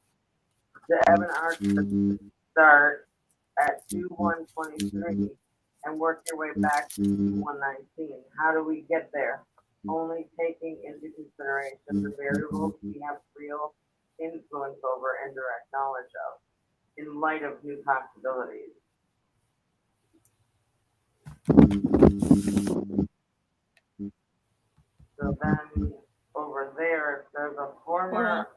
the Evan Arch to start at 2-1-23 and work your way back to 2-1-19. How do we get there? Only taking into consideration the variables we have real influence over and direct knowledge of, in light of new possibilities. So then over there, there's a former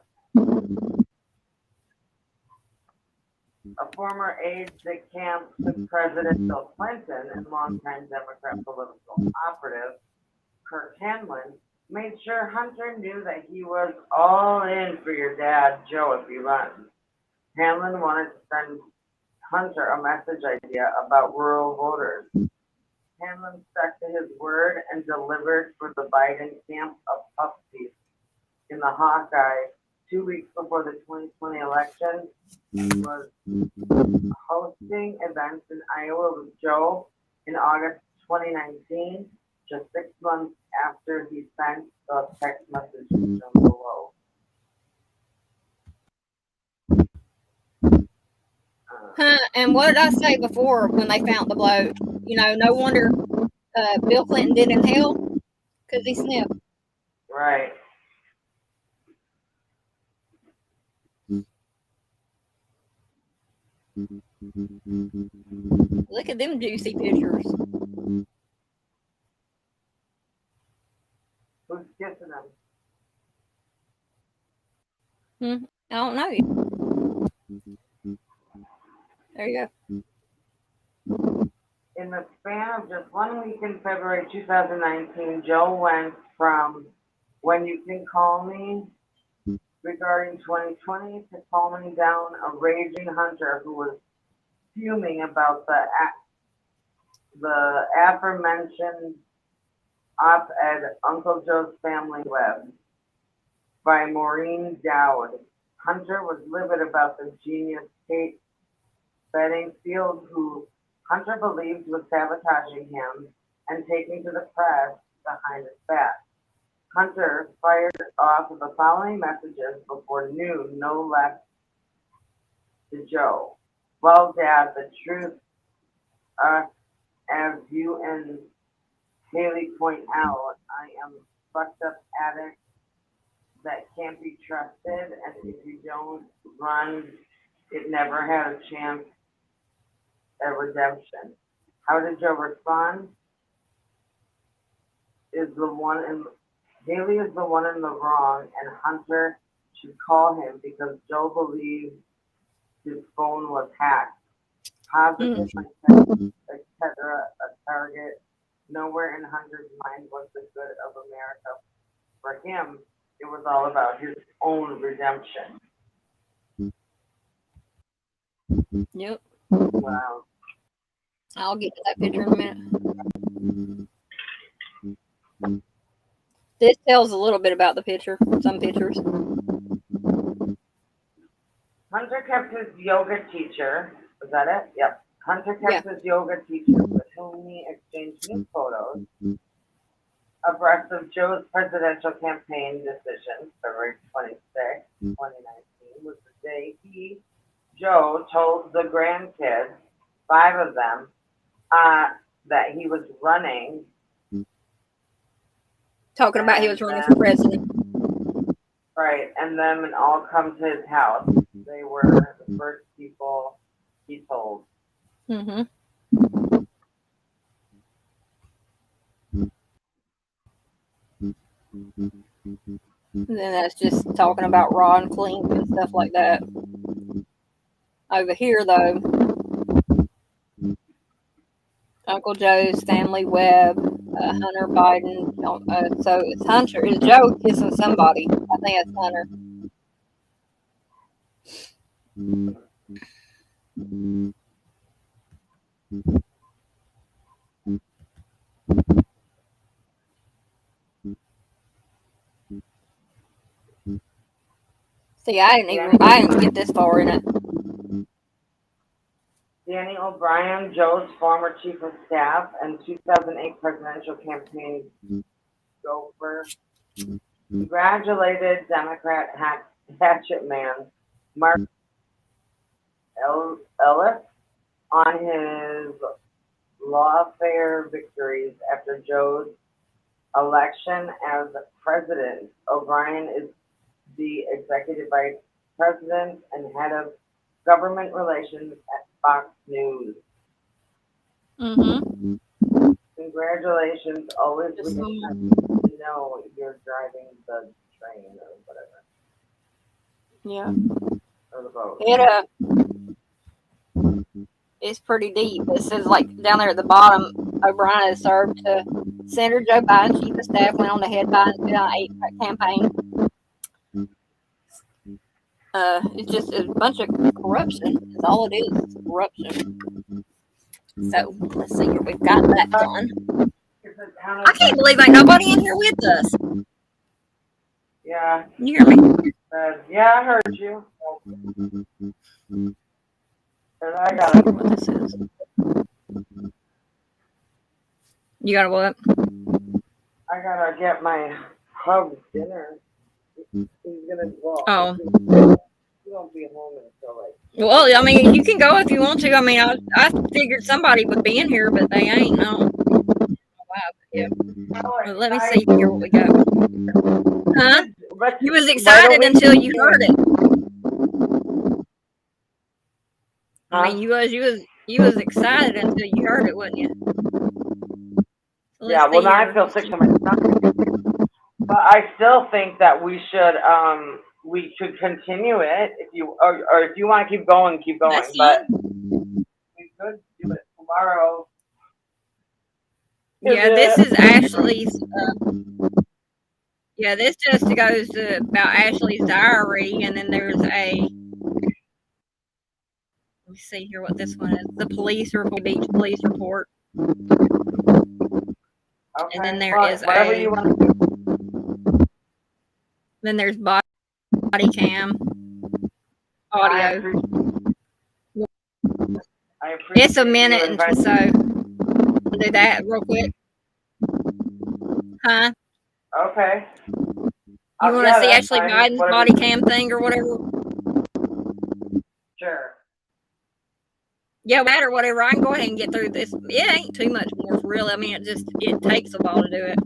aide de camp to President Bill Clinton and longtime Democrat political operative Kirk Hanlon made sure Hunter knew that he was all in for your dad, Joe, if he runs. Hanlon wanted to send Hunter a message idea about rural voters. Hanlon stuck to his word and delivered for the Biden camp a puff piece in the Hawkeye 2 weeks before the 2020 election. Was hosting events in Iowa with Joe in August 2019, just 6 months after he sent the text message shown below. And what did I say before when they found the bloke? No wonder Bill Clinton didn't inhale because he sniffed. Right. Look at them juicy pictures. Who's kissing him? I don't know. There you go. In the span of just 1 week in February 2019, Joe went from "when you can call me" regarding 2020 to calming down a raging Hunter who was fuming about the aforementioned op-ed Uncle Joe's Family Web by Maureen Dowd. Hunter was livid about the genius Kate Bedingfield, who Hunter believed was sabotaging him and taking to the press behind his back. Hunter fired off the following messages before noon, no less, to Joe. "Well, Dad, the truth, as you and Haley point out, I am a fucked up addict that can't be trusted, and if you don't run, it never had a chance at redemption." How did Joe respond? Haley is the one in the wrong, and Hunter should call him because Joe believes his phone was hacked. Positive, etc. A target. Nowhere in Hunter's mind was the good of America. For him, it was all about his own redemption. Yep. Wow. I'll get to that picture in a minute. This tells a little bit about the picture, some pictures. Hunter kept his yoga teacher. Was that it? Yep. Hunter kept his yoga teacher with whom he exchanged new photos abreast of Joe's presidential campaign decision. February 26, 2019 was the day Joe, told the grandkids, 5 of them, that he was running. Talking about he was running for president. Right, and them all come to his house. They were the first people he told. Mm-hmm. And then that's just talking about Ron Klink and stuff like that. Over here, though, Uncle Joe's family web, Hunter Biden. So it's Hunter. Is Joe kissing somebody? I think it's Hunter. See, I didn't get this far in it. Danny O'Brien, Joe's former chief of staff and 2008 presidential campaign gopher, congratulated Democrat hatchet man Mark Ellis on his lawfare victories after Joe's election as president. O'Brien is the executive vice president and head of government relations at Fox News. Mm-hmm. Congratulations. Always Just know you're driving the train or whatever. Yeah. Or the boat. It's pretty deep. It says, like, down there at the bottom, O'Brien has served to Senator Joe Biden, chief of staff, went on to head Biden's 2008 campaign. It's just a bunch of corruption. That's all it is. It's corruption. So, let's see here. We've got that done. I can't believe ain't nobody in here with us. Yeah. You hear me? Yeah, I heard you. And I got it. What this is. You got what? I gotta get my hub's dinner. He's gonna Oh. He won't be home until like. Well, I mean, you can go if you want to. I mean, I figured somebody would be in here, but they ain't. No. Wow. Yeah. Well, let me see here what we got. Huh? You was excited until you heard it. I mean, you was excited until you heard it, wasn't you? So yeah. Well, now I feel sick to my stomach. But I still think that we should continue it if you or if you want to keep going, keep going. But we could do it tomorrow. Yeah, this is Ashley's. Yeah, this just goes about Ashley's diary, and then there's a. Let me see here what this one is. The police report, beach police report. Okay. And then there is a. You want to do. Then there's body cam audio. It's a minute and so. Do that real quick. Huh? Okay. You want to see Ashley Biden's body cam thing or whatever? Sure. Yeah, matter whatever. I can go ahead and get through this. It ain't too much more for real. I mean, it takes a while to do it.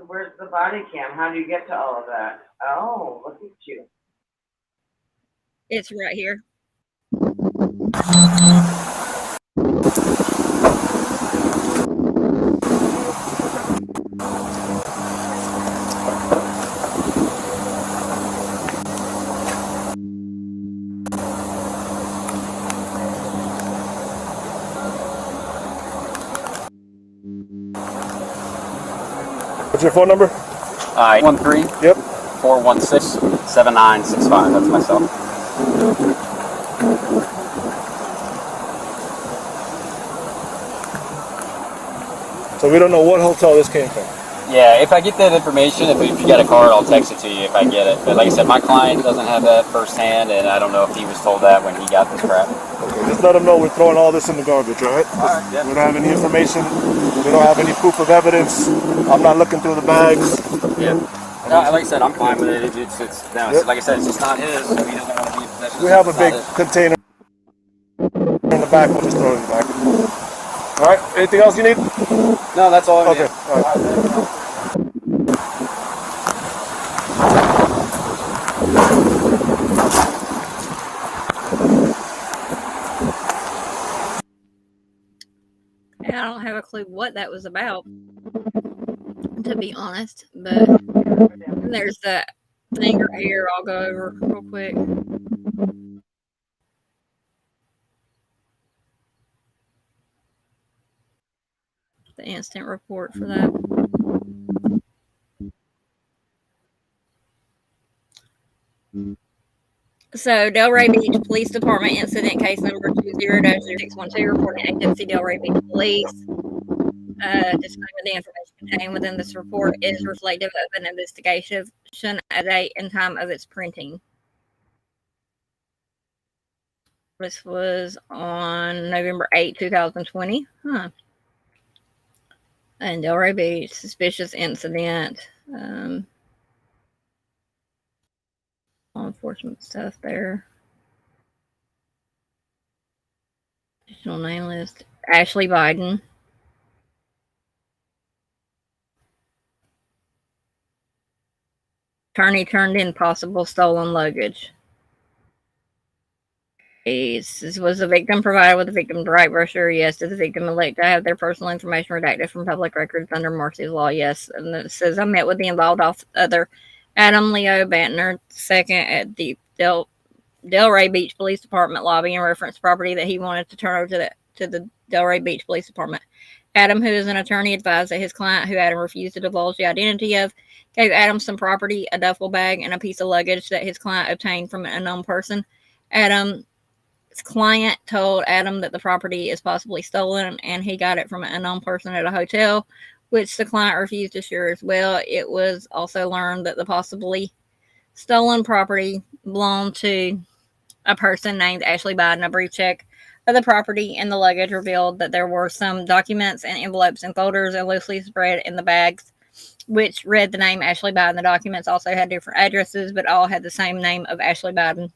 Where's the body cam? How do you get to all of that? Oh, look at you. It's right here. What's your phone number? 813. Yep. 416-7965. That's myself. So we don't know what hotel this came from. Yeah, if I get that information, if you got a card, I'll text it to you if I get it. But like I said, my client doesn't have that firsthand, and I don't know if he was told that when he got this crap. Okay, just let him know we're throwing all this in the garbage, all right? All right, yeah. We don't have any information. We don't have any proof of evidence. I'm not looking through the bags. Yeah. No, like I said, I'm fine with it. Like I said, it's just not his, so he doesn't want to be in possession. We have a big container in the back. We'll just throw it in the back. All right. Anything else you need? No, that's all I need. Okay. All right. clue what that was about, to be honest. But there's that thing right here I'll go over real quick. The instant report for that. So, Delray Beach Police Department incident case number 20-0612 reporting agency Delray Beach Police. Disclaimer: the information contained within this report is reflective of an investigation at date and time of its printing. This was on November 8, 2020. And Delray Beach, suspicious incident. Law enforcement stuff there. Additional name list. Ashley Biden. Attorney turned in possible stolen luggage. Was the victim provided with the victim's right brochure? Yes. Did the victim elect to have their personal information redacted from public records under Murphy's Law? Yes. And it says, I met with the involved other Adam Leo Bantner II at the Delray Beach Police Department lobby and referenced property that he wanted to turn over to the Delray Beach Police Department. Adam, who is an attorney, advised that his client, who Adam refused to divulge the identity of, gave Adam some property, a duffel bag, and a piece of luggage that his client obtained from an unknown person. Adam's client told Adam that the property is possibly stolen, and he got it from an unknown person at a hotel, which the client refused to share as well. It was also learned that the possibly stolen property belonged to a person named Ashley Biden. A brief check of the property and the luggage revealed that there were some documents and envelopes and folders and loosely spread in the bags, which read the name Ashley Biden. The documents also had different addresses, but all had the same name of Ashley Biden.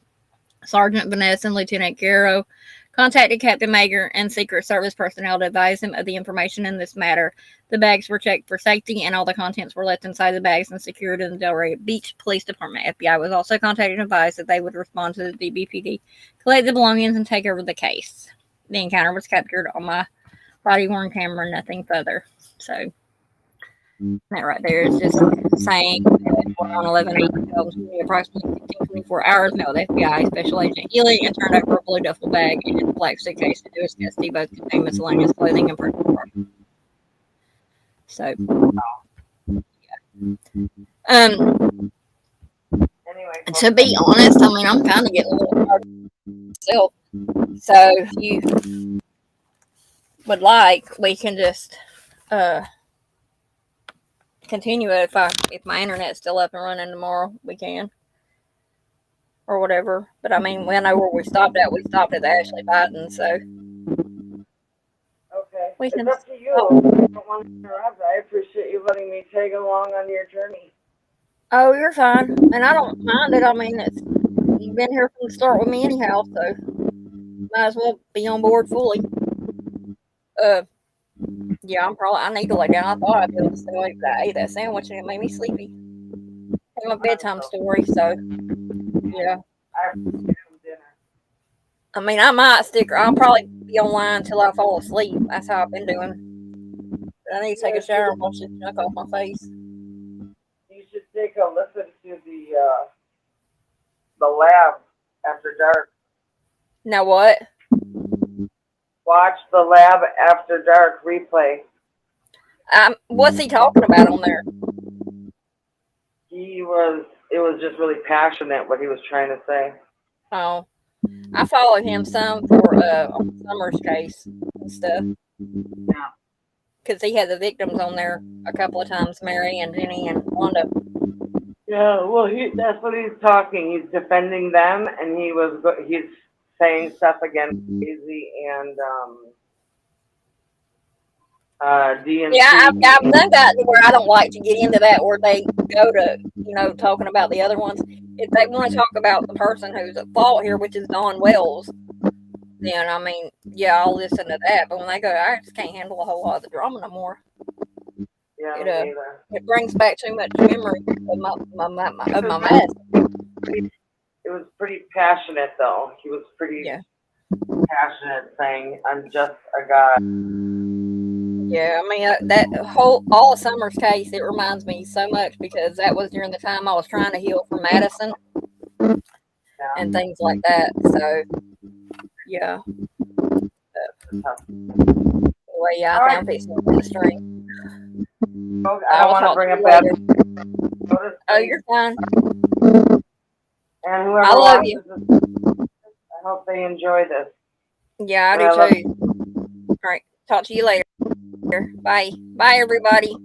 Sergeant Vanessa and Lieutenant Guerrero contacted Captain Mager and Secret Service personnel to advise him of the information in this matter. The bags were checked for safety, and all the contents were left inside the bags and secured in the Delray Beach Police Department. FBI was also contacted and advised that they would respond to the DBPD, collect the belongings, and take over the case. The encounter was captured on my body-worn camera, nothing further. So, that right there is just saying on 11/8/2020, approximately 15-24 hours, met with FBI Special Agent Healy and turned over a blue duffel bag and a black suitcase into his custody. Both contained miscellaneous clothing and personal property. So, Anyway, to be honest, I mean, I'm kind of getting a little tired myself. So, if you would like, we can just continue it. If my internet's still up and running tomorrow, we can, or whatever. But I mean, we know where we stopped at. We stopped at the Ashley Biden, so okay. We can- It's up to you. I don't want to interrupt. I appreciate you letting me tag along on your journey. oh, you're fine, and I don't mind it. I mean, you've been here from the start with me anyhow, so might as well be on board fully. Yeah, I need to lay down. I thought I'd be able to stay awake, but I ate that sandwich and it made me sleepy. It's my bedtime story, so yeah. I appreciate some dinner. I mean, I'll probably be online until I fall asleep. That's how I've been doing. But I need to take a shower and wash this junk off my face. You should take a listen to the lab after dark. Now what? Watch the lab after dark replay. What's he talking about on there? It was just really passionate what he was trying to say. Oh, I follow him some for on Summer's case and stuff. Yeah. Because he had the victims on there a couple of times, Mary and Jenny and Wanda. Yeah, well, that's what he's talking. He's defending them, and he's saying stuff against Daisy and DNC. Yeah, I've done that to where I don't like to get into that, where they go to, talking about the other ones. If they want to talk about the person who's at fault here, which is Dawn Wells, then, I mean, yeah, I'll listen to that. But when they go, I just can't handle a whole lot of the drama no more. Yeah, me neither. It brings back too much memory of my mess. It was pretty passionate, though. He was pretty passionate, saying, "I'm just a guy." Yeah, I mean, that whole all of Summer's case, it reminds me so much because that was during the time I was trying to heal from Madison Yeah. and things like that. So, yeah. Anyway, yeah, I All think right, I'm fixing to get the string. folks, I I don't will want to talk to bring you up bad. later. Go to Oh, sleep. you're fine. And I whoever love watches you. this, I hope they enjoy this. Yeah, I And do I love too. All right. Talk to you later. Bye. Bye, everybody.